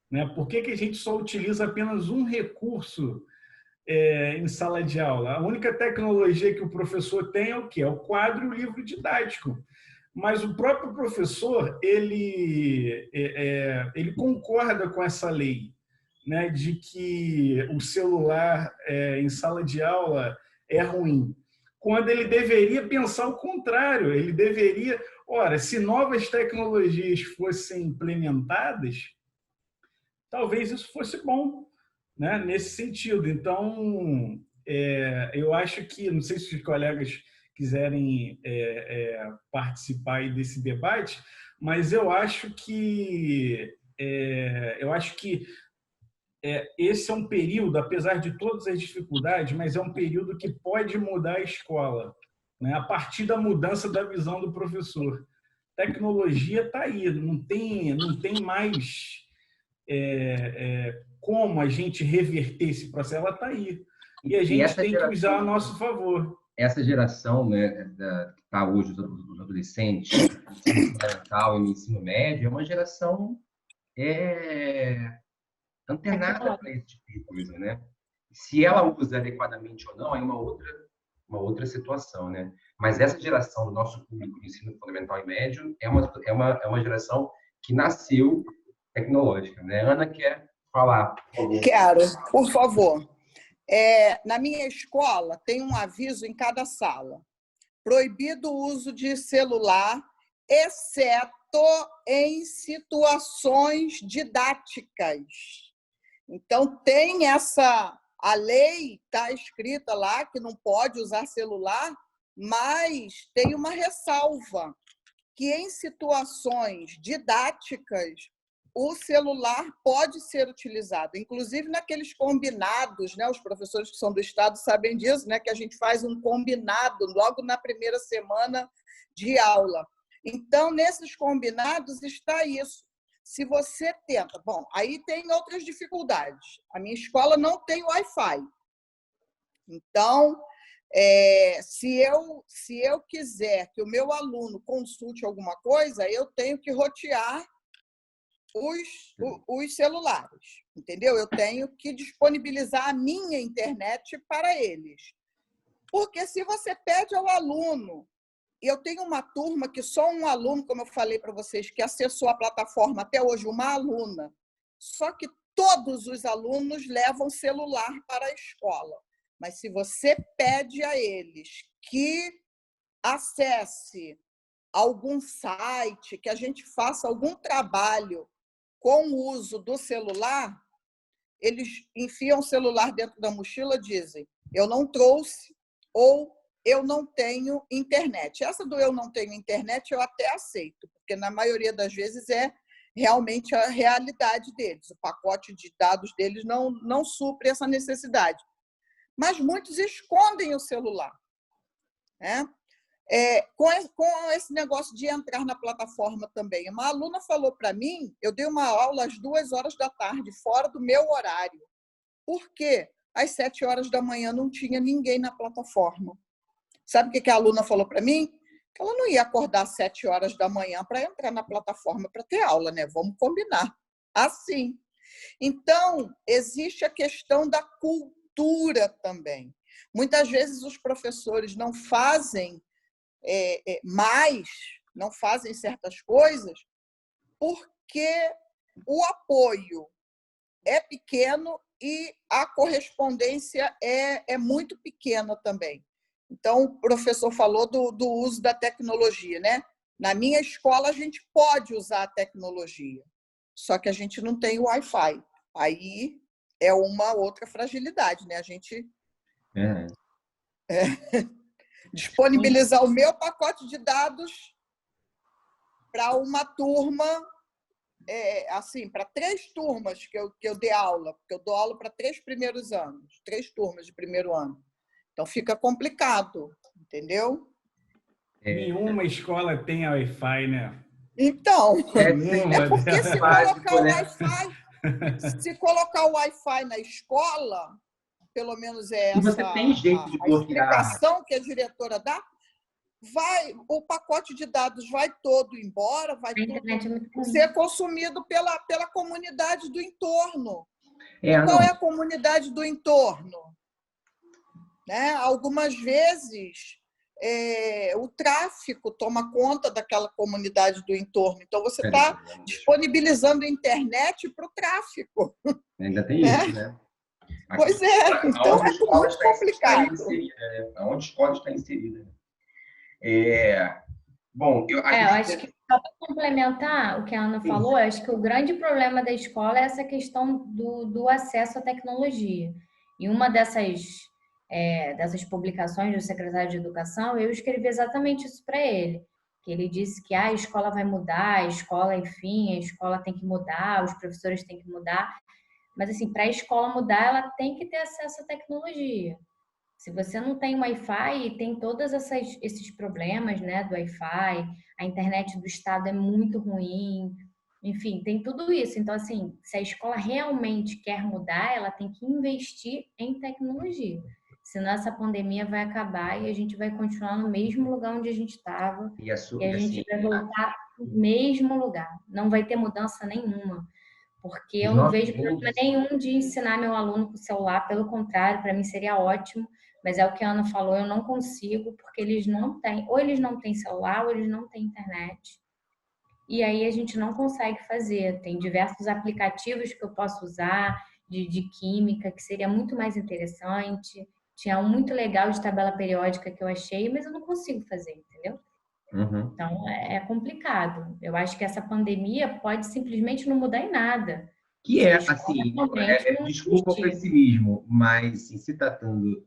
Né? Por que a gente só utiliza apenas um recurso em sala de aula? A única tecnologia que o professor tem é o quê? É o quadro e o livro didático. Mas o próprio professor, ele concorda com essa lei, né, de que o celular em sala de aula é ruim, quando ele deveria pensar o contrário. Ele deveria, ora, se novas tecnologias fossem implementadas, talvez isso fosse bom, né, nesse sentido. Então, eu acho que, não sei se os colegas quiserem participar aí desse debate, mas eu acho que esse é um período, apesar de todas as dificuldades, mas é um período que pode mudar a escola, né, a partir da mudança da visão do professor. Tecnologia está aí, não tem mais como a gente reverter esse processo. Ela está aí. E a gente tem que usar a nosso favor. Essa geração, né, que está hoje, os adolescentes, ensino fundamental e no ensino médio, é uma geração antenada para esse tipo de coisa, né? Se ela usa adequadamente ou não, é uma outra situação, né? Mas essa geração do nosso público de ensino fundamental e médio é uma geração que nasceu tecnológica, né? Ana quer falar? Quero, por favor. Na minha escola, tem um aviso em cada sala. Proibido o uso de celular, exceto em situações didáticas. Então, tem a lei está escrita lá que não pode usar celular, mas tem uma ressalva, que em situações didáticas o celular pode ser utilizado, inclusive naqueles combinados, né? Os professores que são do Estado sabem disso, né? Que a gente faz um combinado logo na primeira semana de aula. Então, nesses combinados está isso. Se você tenta... Bom, aí tem outras dificuldades. A minha escola não tem Wi-Fi. Então, se eu quiser que o meu aluno consulte alguma coisa, eu tenho que rotear os celulares, entendeu? Eu tenho que disponibilizar a minha internet para eles. Porque se você pede ao aluno, eu tenho uma turma que só um aluno, como eu falei para vocês, que acessou a plataforma até hoje, uma aluna, só que todos os alunos levam celular para a escola. Mas se você pede a eles que acesse algum site, que a gente faça algum trabalho com o uso do celular, eles enfiam o celular dentro da mochila e dizem: eu não trouxe, ou eu não tenho internet. Essa do eu não tenho internet eu até aceito, porque na maioria das vezes é realmente a realidade deles. O pacote de dados deles não supre essa necessidade. Mas muitos escondem o celular, né? Com esse negócio de entrar na plataforma também. Uma aluna falou para mim, eu dei uma aula às 2h da tarde, fora do meu horário. Por quê? Às 7h da manhã não tinha ninguém na plataforma. Sabe o que a aluna falou para mim? Que ela não ia acordar às 7h da manhã para entrar na plataforma para ter aula, né? Vamos combinar. Assim. Então, existe a questão da cultura também. Muitas vezes os professores não fazem mais, não fazem certas coisas, porque o apoio é pequeno e a correspondência é muito pequena também. Então, o professor falou do uso da tecnologia, né? Na minha escola, a gente pode usar a tecnologia, só que a gente não tem o Wi-Fi. Aí é uma outra fragilidade, né? A gente disponibilizar o meu pacote de dados para uma turma, assim, para 3 turmas que eu dei aula, porque eu dou aula para 3 primeiros anos, 3 turmas de primeiro ano. Então, fica complicado, entendeu? Nenhuma escola tem Wi-Fi, né? Então, Nenhuma porque se delas. colocar o Wi-Fi na escola, pelo menos é E você essa tem jeito de a bloquear. explicação que a diretora dá, o pacote de dados vai todo embora, vai tudo ser consumido pela comunidade do entorno. E qual é a comunidade do entorno? Né? Algumas vezes o tráfico toma conta daquela comunidade do entorno. Então, você está disponibilizando a internet para o tráfico. Ainda tem isso, né? Pois é, então é muito complicado. Onde a escola está inserida. Bom, eu acho que, só para complementar o que a Ana falou, eu acho que o grande problema da escola é essa questão do acesso à tecnologia. E uma dessas publicações do secretário de Educação, eu escrevi exatamente isso para ele. Que ele disse que a escola vai mudar, a escola, enfim, a escola tem que mudar, os professores têm que mudar. Mas, assim, para a escola mudar, ela tem que ter acesso à tecnologia. Se você não tem Wi-Fi, tem todos esses problemas, né, do Wi-Fi, a internet do estado é muito ruim, enfim, tem tudo isso. Então, assim, se a escola realmente quer mudar, ela tem que investir em tecnologia. Senão essa pandemia vai acabar e a gente vai continuar no mesmo lugar onde a gente estava e a gente vai voltar no mesmo lugar. Não vai ter mudança nenhuma. Porque eu não vejo problema nenhum de ensinar meu aluno com o celular, pelo contrário, para mim seria ótimo, mas é o que a Ana falou, eu não consigo, porque eles não têm, ou eles não têm celular, ou eles não têm internet, e aí a gente não consegue fazer. Tem diversos aplicativos que eu posso usar, de química, que seria muito mais interessante, tinha um muito legal de tabela periódica que eu achei, mas eu não consigo fazer, entendeu? Então, é complicado. Eu acho que essa pandemia pode simplesmente não mudar em nada. Que assim, desculpa o pessimismo, mas assim, se tratando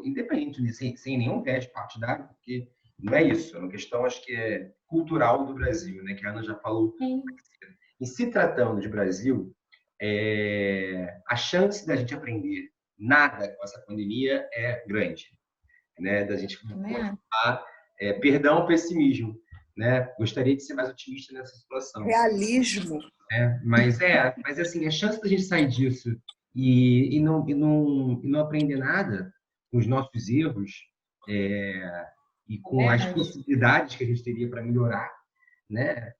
independente, sem nenhum viés partidário, porque não é isso, é uma questão, acho que é cultural do Brasil, né, que a Ana já falou. Sim. E se tratando de Brasil, a chance da gente aprender nada com essa pandemia é grande, né, da gente continuar, perdão o pessimismo, né? Gostaria de ser mais otimista nessa situação. Realismo. Mas assim, a chance da gente sair disso e não aprender nada com os nossos erros e com as possibilidades que a gente teria para melhorar, né?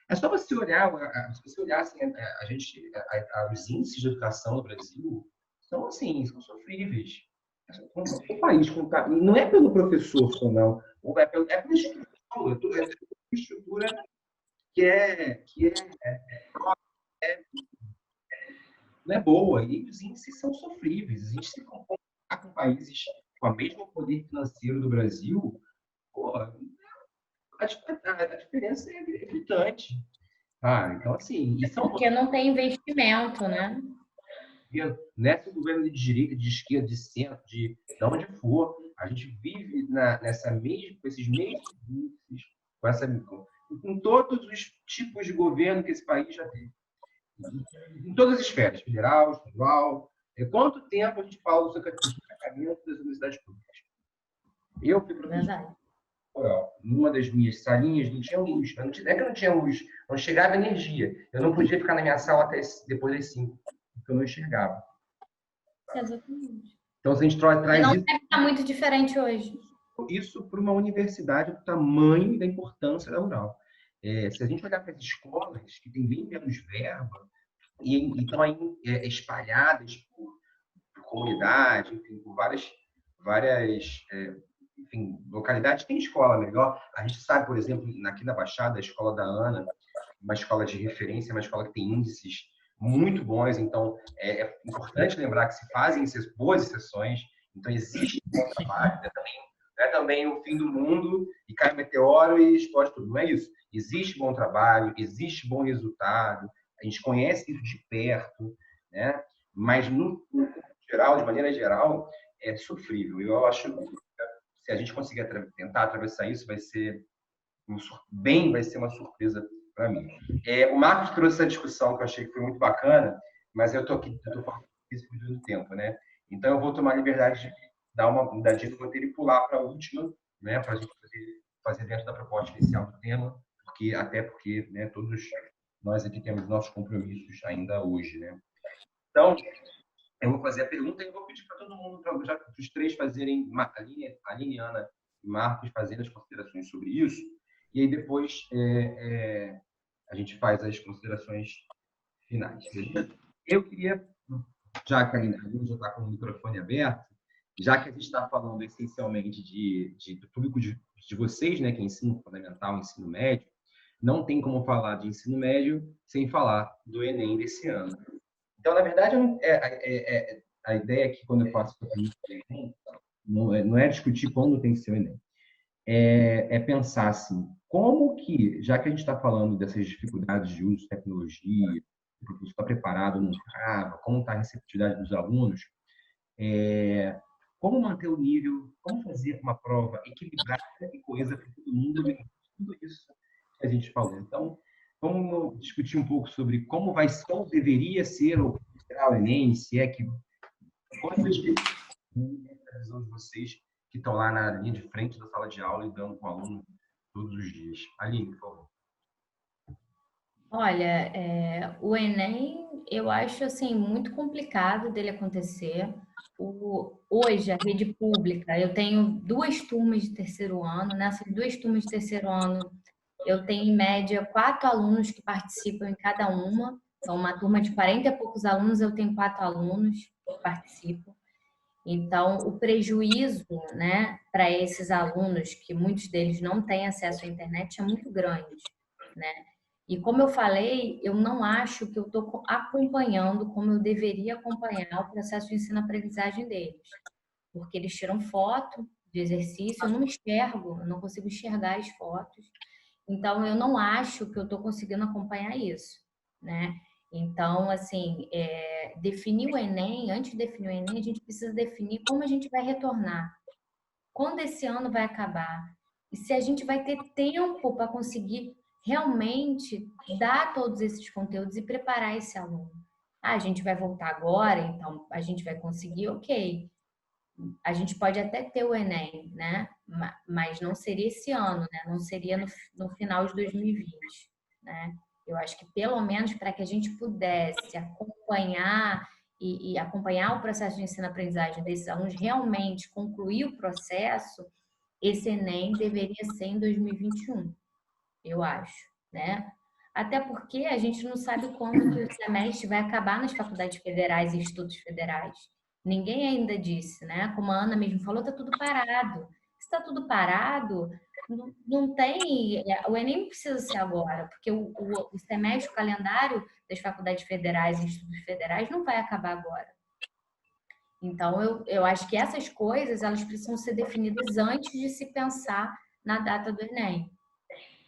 É só você olhar, se você olhar assim, os índices de educação no Brasil são assim, são sofríveis. O país não é pelo professor só, não, é pela estrutura que não é boa, e os índices são sofríveis. A gente se comparar com países com o mesmo poder financeiro do Brasil, a diferença é gritante. Então, assim... Porque não tem investimento, né? Nesse governo de direita, de esquerda, de centro, de onde for, a gente vive com esses mesmos índices, com todos os tipos de governo que esse país já teve. Em todas as esferas, federal, estadual. Quanto tempo a gente fala do sacramento das universidades públicas? Eu fui professor rural. Numa das minhas salinhas não tinha luz. Não é que não tinha luz, não chegava energia. Eu não podia ficar na minha sala até depois das 5, porque eu não enxergava. Exatamente. Então, se a gente traz não isso... deve estar muito diferente hoje. Isso para uma universidade do tamanho e da importância da rural. Se a gente olhar para as escolas que têm bem menos verba e estão aí espalhadas por comunidade, enfim, por várias enfim, localidades tem escola melhor. A gente sabe, por exemplo, aqui na Baixada, a escola da Ana, uma escola de referência, uma escola que tem índices muito bons. Então, é importante lembrar que se fazem boas exceções. Então, existe bom trabalho. Não é também o fim do mundo e cai um meteoro e explode tudo. Não é isso. Existe bom trabalho, existe bom resultado. A gente conhece isso de perto, né? Mas, no geral, de maneira geral, é sofrível. Eu acho que se a gente conseguir tentar atravessar isso, vai ser uma surpresa para mim. O Marcos trouxe essa discussão que eu achei que foi muito bacana, mas eu estou falando isso por muito tempo, né? Então eu vou tomar a liberdade de dar uma mudadinha no roteiro e pular para a última, né? Para a gente poder fazer dentro da proposta inicial do tema, até porque, né, todos nós aqui temos nossos compromissos ainda hoje, né? Então, eu vou fazer a pergunta e vou pedir para todo mundo, para os três fazerem, Aline, Ana e Marcos, fazendo as considerações sobre isso. E aí depois a gente faz as considerações finais. Beleza? Eu queria, já que a Aline já está com o microfone aberto, já que a gente está falando essencialmente do público de vocês, né, que é ensino fundamental, ensino médio, não tem como falar de ensino médio sem falar do Enem desse ano. Então, na verdade, a ideia aqui, quando eu faço o Enem, não é discutir quando tem que ser o Enem. É pensar assim, como que, já que a gente está falando dessas dificuldades de uso de tecnologia, o professor está preparado, não trava, como está a receptividade dos alunos, como manter o nível, como fazer uma prova equilibrada e coesa para todo mundo, tudo isso que a gente falou. Então, vamos discutir um pouco sobre como deveria ser o Enem, se é que... Qual é a visão de vocês que estão lá na linha de frente da sala de aula lidando com o aluno todos os dias? Aline, por favor. Olha, o Enem, eu acho assim muito complicado dele acontecer. Hoje, a rede pública, eu tenho 2 turmas de terceiro ano. Nessas 2 turmas de terceiro ano, eu tenho, em média, 4 alunos que participam em cada uma. Então, uma turma de 40 e poucos alunos, eu tenho 4 alunos que participam. Então, o prejuízo, né, para esses alunos, que muitos deles não têm acesso à internet, é muito grande, né? E como eu falei, eu não acho que eu estou acompanhando como eu deveria acompanhar o processo de ensino-aprendizagem deles. Porque eles tiram foto de exercício, eu não enxergo, eu não consigo enxergar as fotos. Então, eu não acho que eu estou conseguindo acompanhar isso, né? Então, assim, definir o Enem, antes de definir o Enem, a gente precisa definir como a gente vai retornar. Quando esse ano vai acabar? E se a gente vai ter tempo para conseguir realmente dar todos esses conteúdos e preparar esse aluno. Ah, a gente vai voltar agora, então a gente vai conseguir, ok. A gente pode até ter o Enem, né? Mas não seria esse ano, né? Não seria no final de 2020, né? Eu acho que pelo menos para que a gente pudesse acompanhar e acompanhar o processo de ensino-aprendizagem desses alunos, realmente concluir o processo, esse Enem deveria ser em 2021, eu acho, né? Até porque a gente não sabe quando que o semestre vai acabar nas faculdades federais e institutos federais. Ninguém ainda disse, né? Como a Ana mesmo falou, está tudo parado. Se está tudo parado, não tem... O Enem não precisa ser agora, porque o semestre, o calendário das faculdades federais e institutos federais não vai acabar agora. Então, eu acho que essas coisas, elas precisam ser definidas antes de se pensar na data do Enem,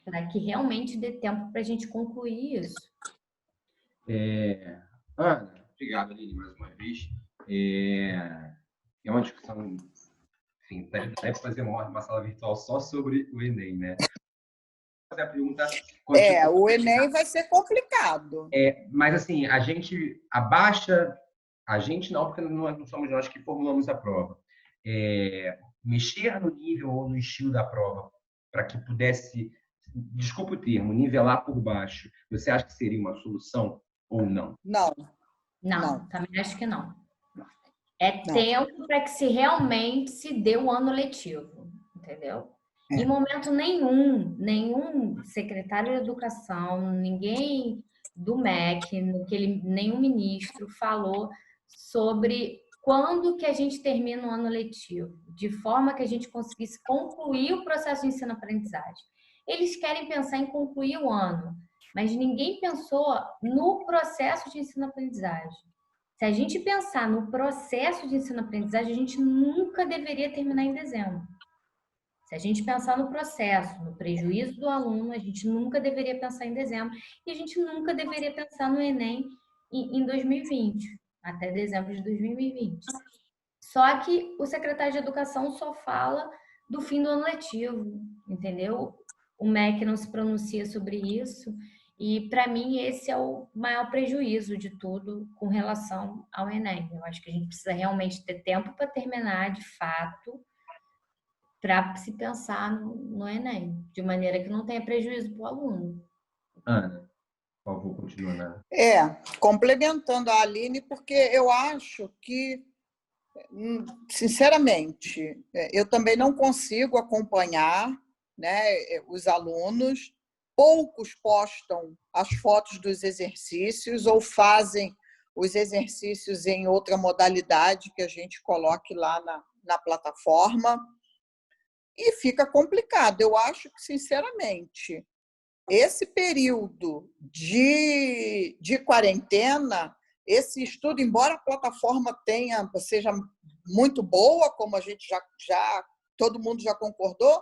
para que realmente dê tempo para a gente concluir isso. Ana, obrigado, Aline, mais uma vez. É uma discussão, enfim, deve fazer uma sala virtual só sobre o Enem, né? Vou fazer a pergunta... o Enem vai ser complicado. Mas, assim, a gente abaixa... A gente não, porque não somos nós que formulamos a prova. Mexer no nível ou no estilo da prova para que pudesse, desculpa o termo, nivelar por baixo, você acha que seria uma solução ou não? Não, também acho que não. Tempo para que se realmente se dê o ano letivo, entendeu? Em momento nenhum secretário de educação, ninguém do MEC, nenhum ministro falou sobre quando que a gente termina o ano letivo, de forma que a gente conseguisse concluir o processo de ensino-aprendizagem. Eles querem pensar em concluir o ano, mas ninguém pensou no processo de ensino-aprendizagem. Se a gente pensar no processo de ensino-aprendizagem, a gente nunca deveria terminar em dezembro. Se a gente pensar no processo, no prejuízo do aluno, a gente nunca deveria pensar em dezembro e a gente nunca deveria pensar no Enem em 2020, até dezembro de 2020. Só que o secretário de Educação só fala do fim do ano letivo, entendeu? O MEC não se pronuncia sobre isso e, para mim, esse é o maior prejuízo de tudo com relação ao Enem. Eu acho que a gente precisa realmente ter tempo para terminar, de fato, para se pensar no Enem, de maneira que não tenha prejuízo para o aluno. Ana, por favor, continua, né? Complementando a Aline, porque eu acho que, sinceramente, eu também não consigo acompanhar, né, os alunos. Poucos postam as fotos dos exercícios ou fazem os exercícios em outra modalidade que a gente coloque lá na plataforma. E fica complicado. Eu acho que, sinceramente, esse período de quarentena, esse estudo, embora a plataforma seja muito boa, como a gente já todo mundo já concordou,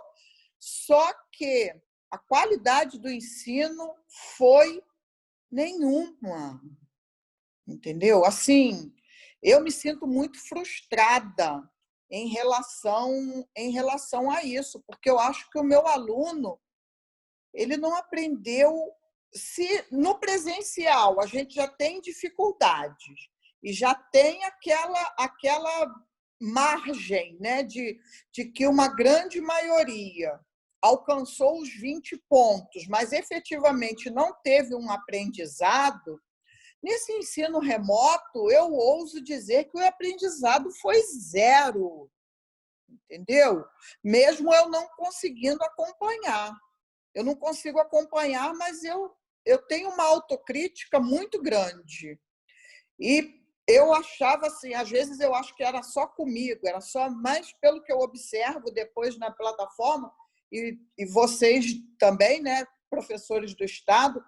só que a qualidade do ensino foi nenhuma, entendeu? Assim, eu me sinto muito frustrada em relação a isso, porque eu acho que o meu aluno ele não aprendeu. Se no presencial a gente já tem dificuldades e já tem aquela margem, né, de que uma grande maioria alcançou os 20 pontos, mas efetivamente não teve um aprendizado, nesse ensino remoto, eu ouso dizer que o aprendizado foi zero, entendeu? Mesmo eu não conseguindo acompanhar. Eu não consigo acompanhar, mas eu tenho uma autocrítica muito grande. E eu achava assim, às vezes eu acho que era só comigo, era só mais pelo que eu observo depois na plataforma, e vocês também, né, professores do Estado,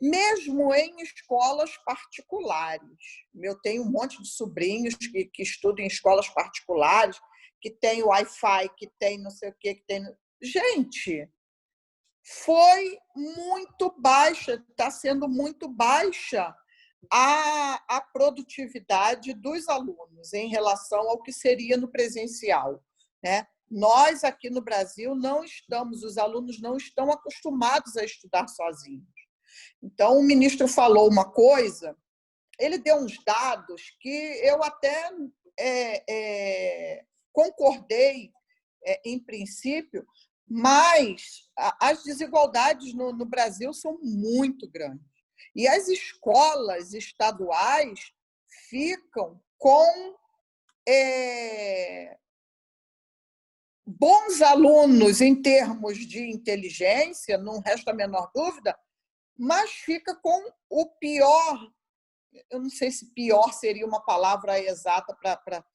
mesmo em escolas particulares. Eu tenho um monte de sobrinhos que estudam em escolas particulares, que tem Wi-Fi, que tem não sei o quê, que tem... Gente, foi muito baixa, está sendo muito baixa a produtividade dos alunos em relação ao que seria no presencial, né? Nós, aqui no Brasil, os alunos não estão acostumados a estudar sozinhos. Então, o ministro falou uma coisa, ele deu uns dados que eu até concordei em princípio, mas as desigualdades no Brasil são muito grandes. E as escolas estaduais ficam com bons alunos em termos de inteligência, não resta a menor dúvida, mas fica com o pior, eu não sei se pior seria uma palavra exata para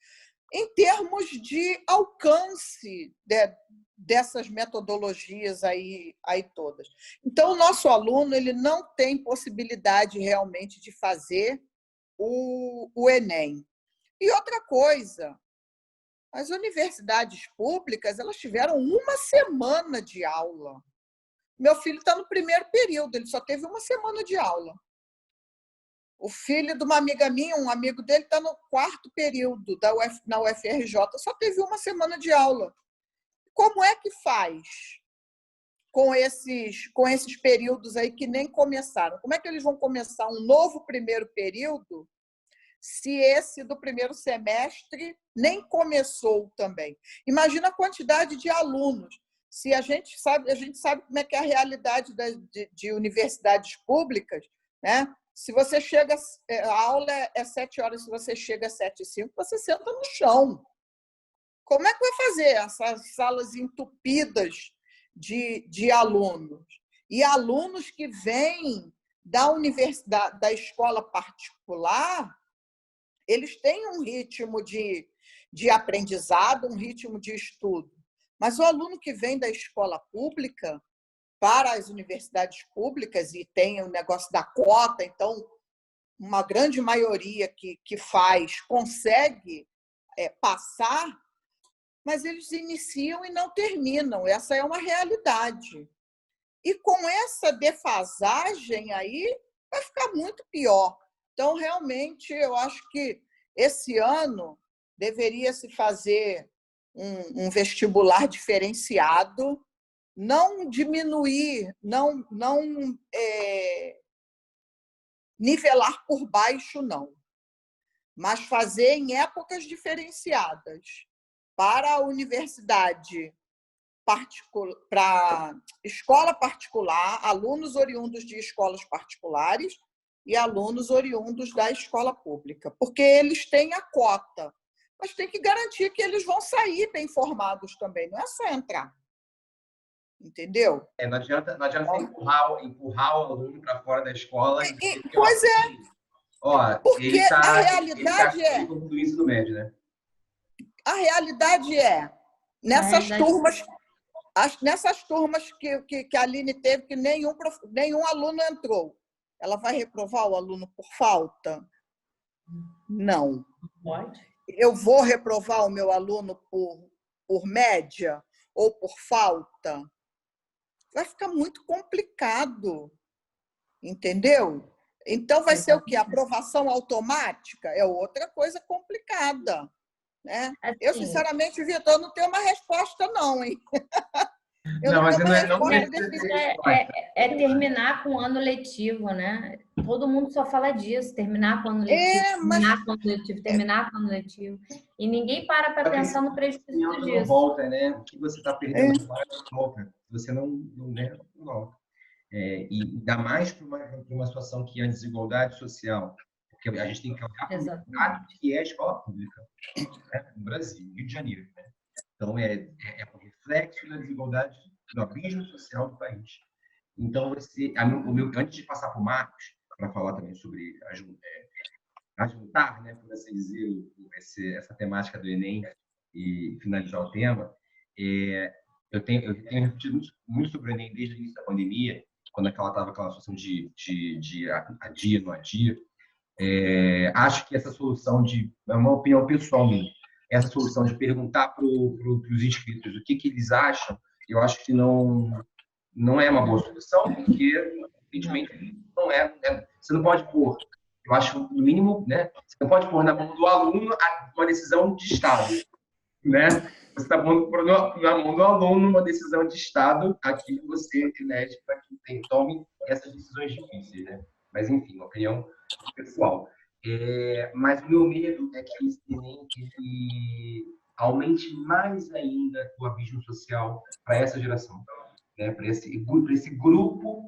em termos de alcance dessas metodologias aí todas. Então, o nosso aluno ele não tem possibilidade realmente de fazer o Enem. E outra coisa, as universidades públicas elas tiveram uma semana de aula. Meu filho está no primeiro período, ele só teve uma semana de aula. O filho de uma amiga minha, um amigo dele, está no quarto período na UFRJ, só teve uma semana de aula. Como é que faz com esses períodos aí que nem começaram? Como é que eles vão começar um novo primeiro período se esse do primeiro semestre nem começou também? Imagina a quantidade de alunos. Se a gente sabe como é que é a realidade de universidades públicas, né? Se você chega, a aula é 7 horas, se você chega às 7h05, você senta no chão. Como é que vai fazer essas salas entupidas de alunos? E alunos que vêm da universidade, da escola particular, eles têm um ritmo de aprendizado, um ritmo de estudo. Mas o aluno que vem da escola pública para as universidades públicas, e tem o negócio da cota, então, uma grande maioria que faz consegue passar, mas eles iniciam e não terminam. Essa é uma realidade. E com essa defasagem aí, vai ficar muito pior. Então, realmente, eu acho que esse ano deveria se fazer um vestibular diferenciado, não diminuir, não nivelar por baixo, não, mas fazer em épocas diferenciadas para a universidade particular, para escola particular, alunos oriundos de escolas particulares e alunos oriundos da escola pública, porque eles têm a cota, mas tem que garantir que eles vão sair bem formados também, não é só entrar. Entendeu? Não adianta você empurrar o aluno para fora da escola. Pois é. Ó, porque a realidade do ensino médio, né? A realidade é, nessas turmas que a Aline teve, que nenhum aluno entrou, ela vai reprovar o aluno por falta? Não. Pode. Eu vou reprovar o meu aluno por média ou por falta? Vai ficar muito complicado, entendeu? Então, vai ser o quê? Aprovação automática? É outra coisa complicada, né? Assim, eu, sinceramente, Vitor, não tenho uma resposta, não, hein? É terminar com o ano letivo, né? Todo mundo só fala disso, terminar com o ano letivo, terminar com o ano letivo. E ninguém para pensar no prejuízo disso. Não volta, né? O que você está perdendo não volta. Você não volta. E ainda mais para uma situação que é a desigualdade social, porque a gente tem que olhar para o que é a escola pública, né? No Brasil, Rio de Janeiro, né? Então, é um reflexo da desigualdade, do abismo social do país. Então, antes de passar para o Marcos, para falar também sobre ajuntar, né, por assim dizer, essa temática do Enem e finalizar o tema, eu tenho refletido muito sobre o Enem desde o início da pandemia, quando estava aquela situação de adia, não adia. Acho que essa solução é uma opinião pessoal minha, essa solução de perguntar para os inscritos o que eles acham, eu acho que não é uma boa solução, porque, evidentemente, não é. Você não pode pôr, eu acho, no mínimo, né? Você não pode pôr na mão do aluno uma decisão de Estado, né? Você está pondo na mão do aluno uma decisão de Estado, aqui você elege para que tome essas decisões difíceis, né? Mas, enfim, uma opinião pessoal. Mas o meu medo é que esse Enem aumente mais ainda o abismo social para essa geração, né? Para esse grupo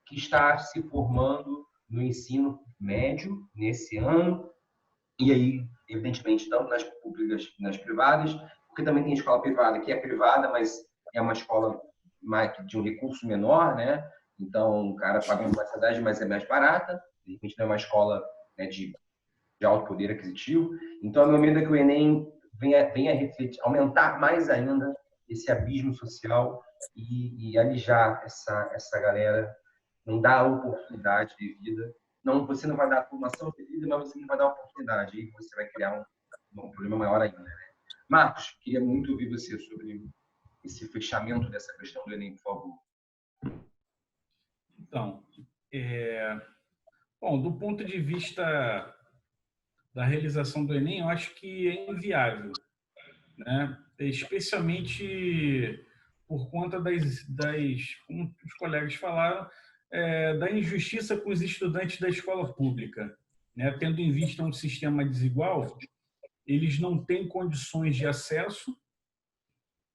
que está se formando no ensino médio nesse ano, e aí, evidentemente, tanto nas públicas e nas privadas, porque também tem escola privada que é privada, mas é uma escola de um recurso menor, né? Então, o cara paga uma mensalidade, mas é mais barata. De repente, não é uma escola, né, de alto poder aquisitivo. Então, a meu medo é que o Enem venha refletir, aumentar mais ainda esse abismo social e alijar essa galera, não dar a oportunidade de vida. Não, você não vai dar a formação de vida, mas você não vai dar a oportunidade. Aí você vai criar um problema maior ainda, né? Marcos, queria muito ouvir você sobre esse fechamento dessa questão do Enem, por favor. Então, bom, do ponto de vista da realização do Enem, eu acho que é inviável, né? Especialmente por conta como os colegas falaram, da injustiça com os estudantes da escola pública, né? Tendo em vista um sistema desigual, eles não têm condições de acesso,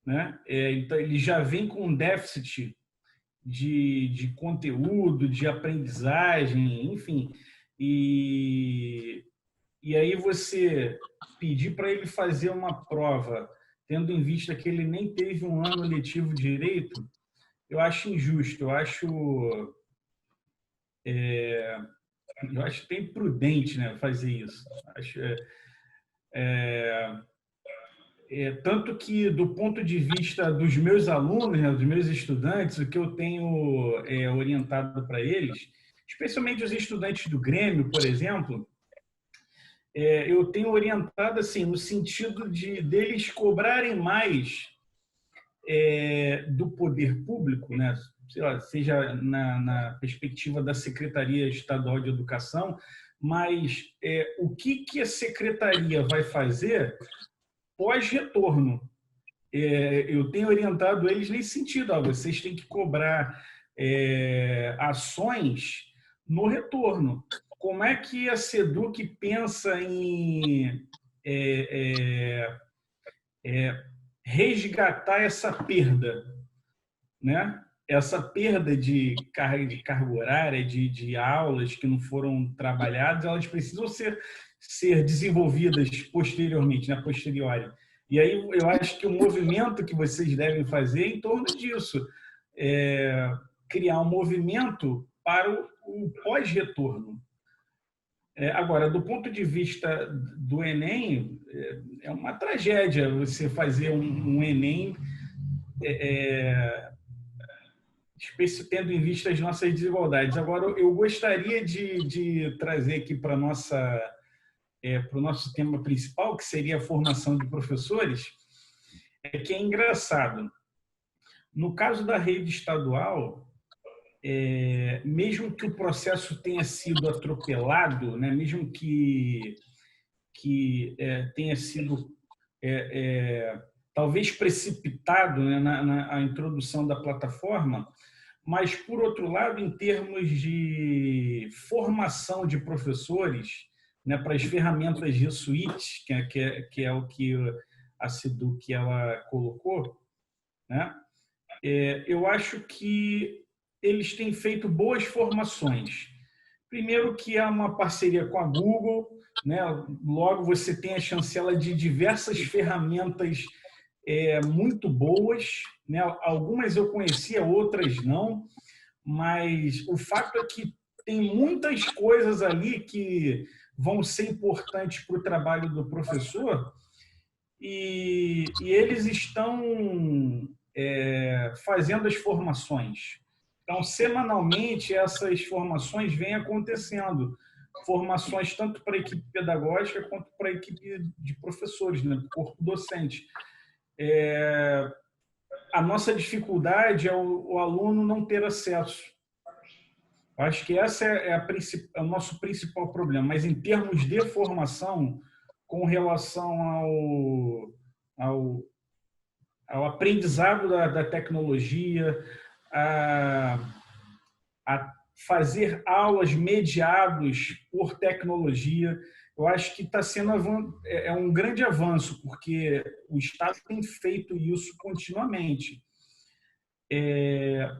né? Então, eles já vêm com um déficit de conteúdo, de aprendizagem, enfim. E aí você pedir para ele fazer uma prova, tendo em vista que ele nem teve um ano letivo direito, eu acho injusto, eu acho Eu acho até imprudente, né, fazer isso. Acho, tanto que, do ponto de vista dos meus alunos, né, dos meus estudantes, o que eu tenho orientado para eles, especialmente os estudantes do Grêmio, por exemplo, eu tenho orientado assim, no sentido deles cobrarem mais do poder público, né? Sei lá, seja na perspectiva da Secretaria Estadual de Educação, mas o que a Secretaria vai fazer pós-retorno? Eu tenho orientado eles nesse sentido. Vocês têm que cobrar ações no retorno. Como é que a SEDUC pensa em resgatar essa perda, né? Essa perda de carga horária, de aulas que não foram trabalhadas, elas precisam ser desenvolvidas posteriormente, na posteriori. E aí eu acho que o movimento que vocês devem fazer é em torno disso, criar um movimento para o pós-retorno. Agora, do ponto de vista do Enem, é uma tragédia você fazer um Enem tendo em vista as nossas desigualdades. Agora, eu gostaria de trazer aqui para o nosso tema principal, que seria a formação de professores, que é engraçado. No caso da rede estadual, mesmo que o processo tenha sido atropelado, né, mesmo que tenha sido talvez precipitado, né, na introdução da plataforma, mas, por outro lado, em termos de formação de professores, né, para as ferramentas de suíte, que é o que a SEDUC ela colocou, né, eu acho que eles têm feito boas formações. Primeiro que há uma parceria com a Google, né? Logo você tem a chancela de diversas ferramentas muito boas, né? Algumas eu conhecia, outras não, mas o fato é que tem muitas coisas ali que vão ser importantes para o trabalho do professor e eles estão fazendo as formações. Então, semanalmente, essas formações vêm acontecendo. Formações tanto para a equipe pedagógica quanto para a equipe de professores, né, do corpo docente. A nossa dificuldade é o aluno não ter acesso. Acho que esse é o nosso principal problema. Mas, em termos de formação, com relação ao aprendizado da tecnologia, a fazer aulas mediadas por tecnologia, eu acho que está sendo um grande avanço, porque o Estado tem feito isso continuamente.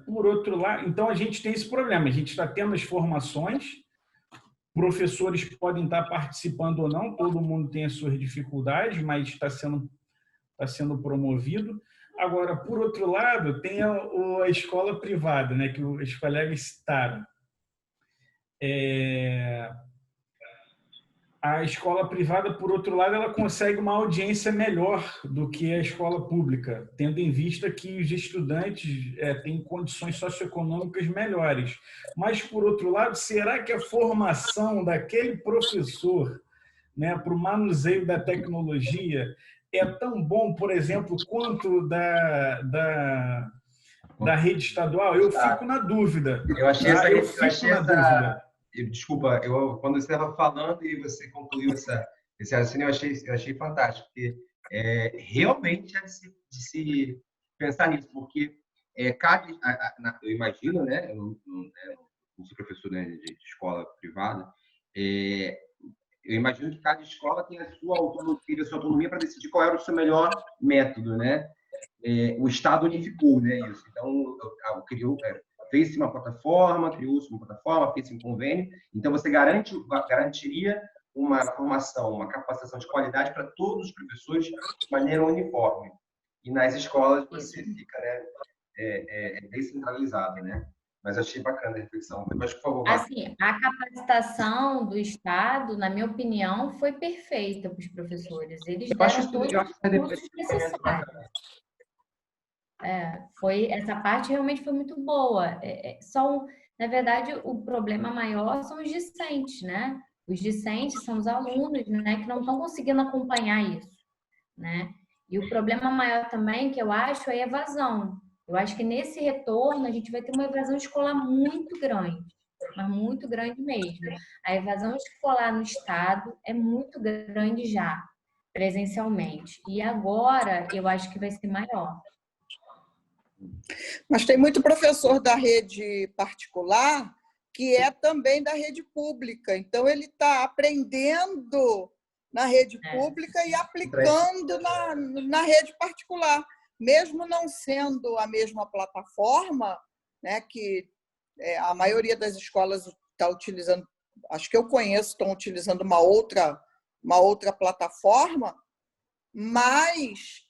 Por outro lado, então a gente tem esse problema, a gente está tendo as formações, professores podem estar participando ou não, todo mundo tem as suas dificuldades, mas está sendo promovido. Agora, por outro lado, tem a escola privada, né, que os colegas citaram. A escola privada, por outro lado, ela consegue uma audiência melhor do que a escola pública, tendo em vista que os estudantes têm condições socioeconômicas melhores. Mas, por outro lado, será que a formação daquele professor, né, para o manuseio da tecnologia é tão bom, por exemplo, quanto da rede estadual? Eu fico na dúvida. Eu achei dúvida. Desculpa, quando você estava falando e você concluiu esse raciocínio, eu achei fantástico, porque realmente é de se pensar nisso, porque eu imagino, né, eu não sou professor, né, de escola privada, eu imagino que cada escola tem a sua autonomia para decidir qual era o seu melhor método, né? O Estado unificou, né, isso. Então, fez-se uma plataforma, criou-se uma plataforma, fez-se um convênio. Então, você garantiria uma formação, uma capacitação de qualidade para todos os professores de maneira uniforme. E nas escolas você fica, né, descentralizado, né? mas achei bacana a reflexão. Mas, por favor, Marcos. Assim, a capacitação do Estado, na minha opinião, foi perfeita para os professores. Eles Eu acho deram isso todos legal, os recursos necessários. Essa parte realmente foi muito boa. Na verdade, o problema maior são os discentes, né? Os discentes são os alunos, né, que não estão conseguindo acompanhar isso, né? E o problema maior também, que eu acho, é a evasão. Eu acho que nesse retorno a gente vai ter uma evasão escolar muito grande, mas muito grande mesmo. A evasão escolar no estado é muito grande já, presencialmente. E agora eu acho que vai ser maior. Mas tem muito professor da rede particular que é também da rede pública. Então, ele está aprendendo na rede pública e aplicando na rede particular. Mesmo não sendo a mesma plataforma, né, que a maioria das escolas está utilizando, acho que eu conheço, estão utilizando uma outra plataforma, mas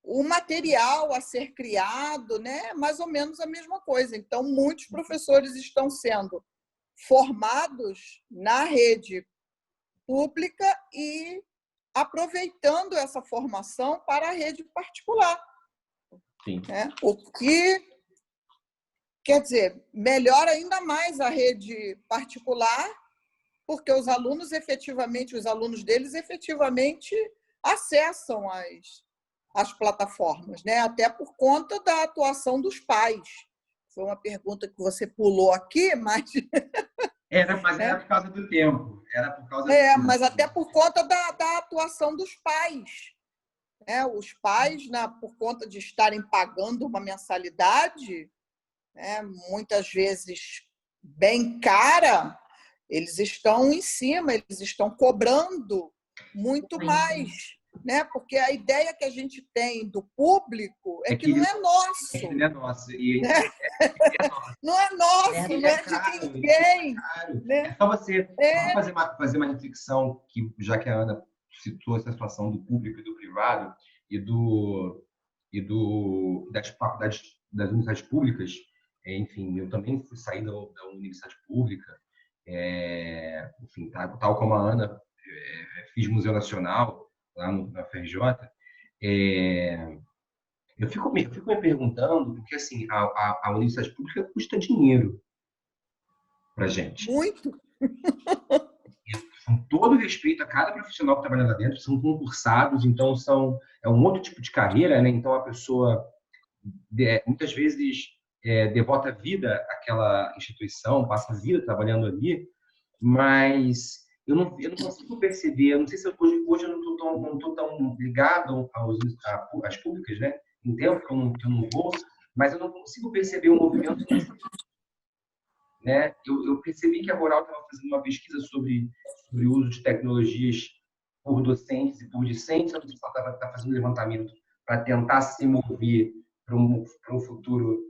o material a ser criado, né, mais ou menos a mesma coisa. Então, muitos professores estão sendo formados na rede pública e aproveitando essa formação para a rede particular. Sim. O que, quer dizer, melhora ainda mais a rede particular, porque os alunos deles efetivamente acessam as plataformas, né? Até por conta da atuação dos pais. Foi uma pergunta que você pulou aqui, mas... Era por causa do tempo. Mas até por conta da atuação dos pais. Os pais, por conta de estarem pagando uma mensalidade, muitas vezes bem cara, eles estão em cima, eles estão cobrando muito mais. Porque a ideia que a gente tem do público é que não é nosso. Ele é nosso. Não é nosso, não é de ninguém. É só você fazer uma reflexão, já que a Ana citou essa situação do público e do privado das universidades públicas. Enfim, eu também fui sair da universidade pública. Enfim, tal como a Ana, fiz Museu Nacional lá na FRJ. Eu fico me perguntando, porque assim, a universidade pública custa dinheiro para a gente. Muito. Com todo respeito a cada profissional que trabalha lá dentro, são concursados, então é um outro tipo de carreira, né? Então a pessoa muitas vezes devota a vida àquela instituição, passa a vida trabalhando ali, mas eu não consigo perceber, eu não sei se hoje eu não estou tão ligado às públicas, né? Em tempo que eu não vou, mas eu não consigo perceber o movimento, né? Eu percebi que a Rural estava fazendo uma pesquisa sobre o uso de tecnologias por docentes e por discentes. Eu não sei se ela está fazendo um levantamento para tentar se mover para um futuro,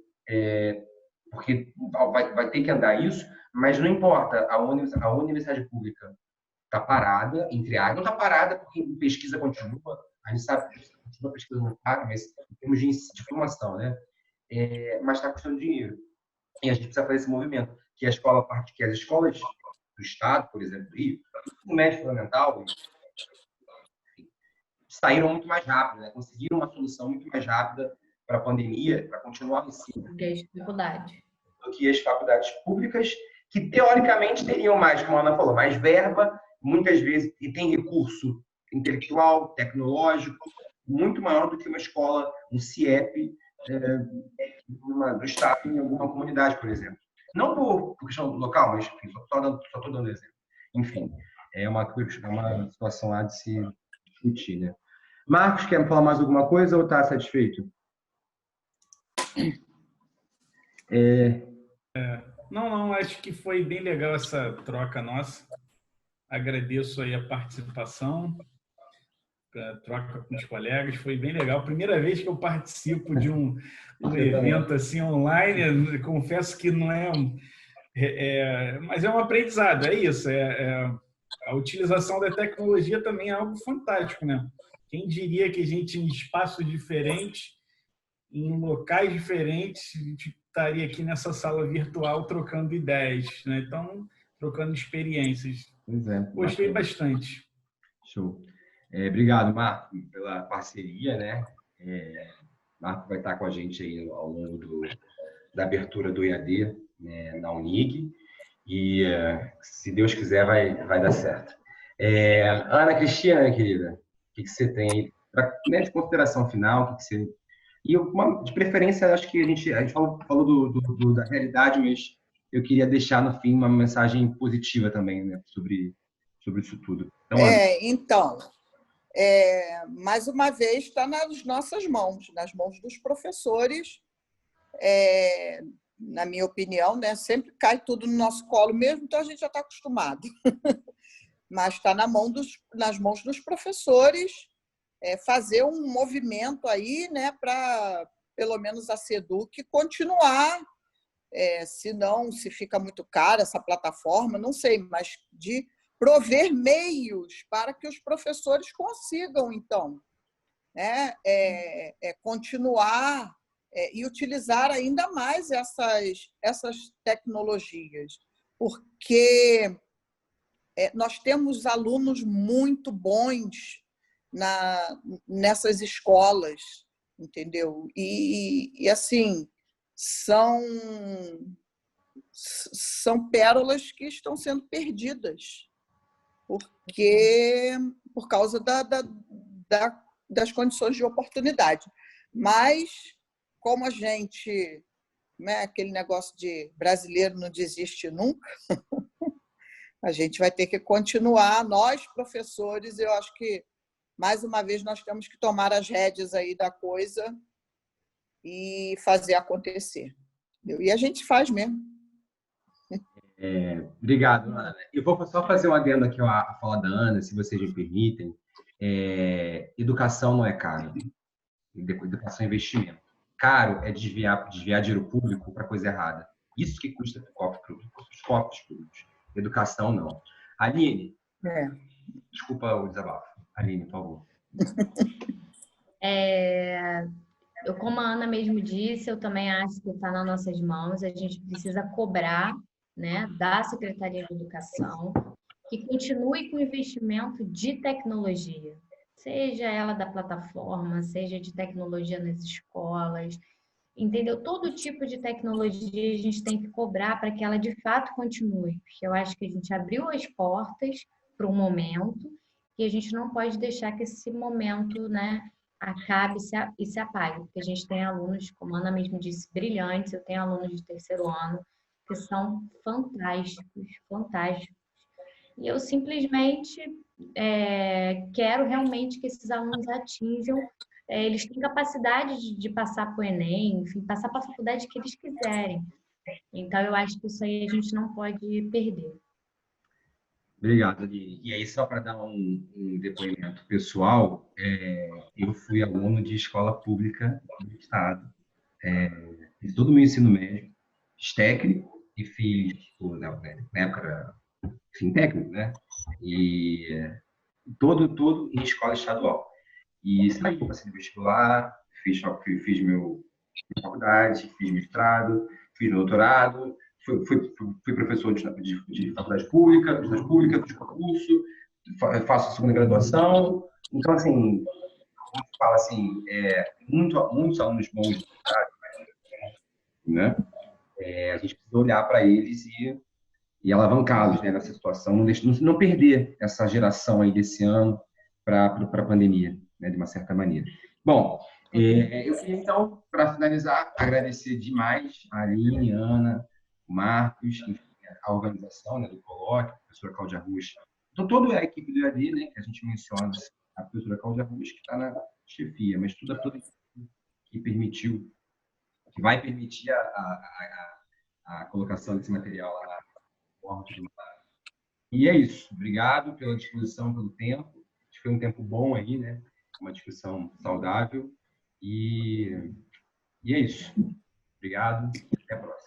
porque vai ter que andar isso, mas não importa, a universidade pública está parada, entre aspas, não está parada porque a pesquisa continua, a gente sabe que a pesquisa não para, mas em termos de formação, né? Mas está custando dinheiro. E a gente precisa fazer esse movimento, que as escolas do Estado, por exemplo, do Rio, o médio fundamental, saíram muito mais rápido, né? Conseguiram uma solução muito mais rápida para a pandemia, para continuar o ensino. Do que as faculdades públicas, que teoricamente teriam mais, como a Ana falou, mais verba, muitas vezes, e tem recurso intelectual, tecnológico, muito maior do que uma escola, um CIEP, do Estado, em alguma comunidade, por exemplo. Não por questão local, mas enfim, só estou dando exemplo. Enfim, é uma situação lá de se discutir, né? Marcos, quer falar mais alguma coisa ou está satisfeito? Não, acho que foi bem legal essa troca nossa. Agradeço aí a participação, a troca com os colegas, foi bem legal. Primeira vez que eu participo de um evento assim online, confesso que não mas é um aprendizado, é isso. A utilização da tecnologia também é algo fantástico, né? Quem diria que a gente, em espaços diferentes, em locais diferentes, a gente estaria aqui nessa sala virtual trocando ideias, né? Então, trocando experiências. Pois é. Gostei bastante. Show. Obrigado, Marco, pela parceria, né? Marco vai estar com a gente aí ao longo da abertura do EAD, né, na Unig, e se Deus quiser vai dar certo. Ana Cristina, minha querida, o que você tem aí né, de consideração final? O que você... E de preferência, acho que a gente falou da realidade, mas eu queria deixar no fim uma mensagem positiva também, né, sobre isso tudo. Então, Ana. Então, mais uma vez, está nas nossas mãos, nas mãos dos professores. Na minha opinião, né, sempre cai tudo no nosso colo mesmo, então a gente já está acostumado. Mas está nas mãos dos professores fazer um movimento aí, né, para, pelo menos, a SEDUC continuar, se fica muito cara essa plataforma, não sei, mas de prover meios para que os professores consigam, então, né, continuar e utilizar ainda mais essas tecnologias, porque nós temos alunos muito bons nessas escolas, entendeu? E assim, são pérolas que estão sendo perdidas por causa das condições de oportunidade. Mas, como a gente, né, aquele negócio de brasileiro não desiste nunca, a gente vai ter que continuar, nós, professores, eu acho que, mais uma vez, nós temos que tomar as rédeas aí da coisa e fazer acontecer. Entendeu? E a gente faz mesmo. Obrigado, Ana. Eu vou só fazer um adendo aqui à fala da Ana, se vocês me permitem. Educação não é caro. Educação é investimento. Caro é desviar dinheiro público para coisa errada. Isso que custa os cofres públicos. Educação, não. Aline, desculpa o desabafo. Aline, por favor. Como a Ana mesmo disse, eu também acho que está nas nossas mãos. A gente precisa cobrar, né, da Secretaria de Educação que continue com o investimento de tecnologia, seja ela da plataforma, seja de tecnologia nas escolas, entendeu? Todo tipo de tecnologia a gente tem que cobrar para que ela de fato continue, porque eu acho que a gente abriu as portas para um momento e a gente não pode deixar que esse momento, né, acabe e se apague, porque a gente tem alunos, como a Ana mesmo disse, brilhantes, eu tenho alunos de terceiro ano que são fantásticos, fantásticos. E eu simplesmente quero realmente que esses alunos atinjam, eles têm capacidade de passar para o Enem, enfim, passar para a faculdade que eles quiserem. Então, eu acho que isso aí a gente não pode perder. Obrigado, Aline. E aí, só para dar um depoimento pessoal, eu fui aluno de escola pública do Estado. Fiz todo o meu ensino médio, fiz técnico e fiz, na época era técnico, né? E todo em escola estadual. E saí, passei no vestibular, fiz minha faculdade, fiz mestrado, fiz doutorado, fui professor de faculdade pública, fiz concurso, faço segunda graduação. Então, assim, como se fala assim, muitos alunos bons, né? A gente precisa olhar para eles e alavancá-los, né, nessa situação, não perder essa geração aí desse ano para a pandemia, né, de uma certa maneira. Bom, eu queria, então, para finalizar, agradecer demais a Aline, a Ana, o Marcos, a organização, né, do colóquio, a professora Cláudia Rusch, então toda a equipe do EAD, né, que a gente menciona, a professora Cláudia Rusch, que está na chefia, mas toda a equipe que permitiu, que vai permitir a colocação desse material lá na forma de... E é isso. Obrigado pela disposição, pelo tempo. Acho que foi um tempo bom aí, né? Uma discussão saudável. E é isso. Obrigado. Até a próxima.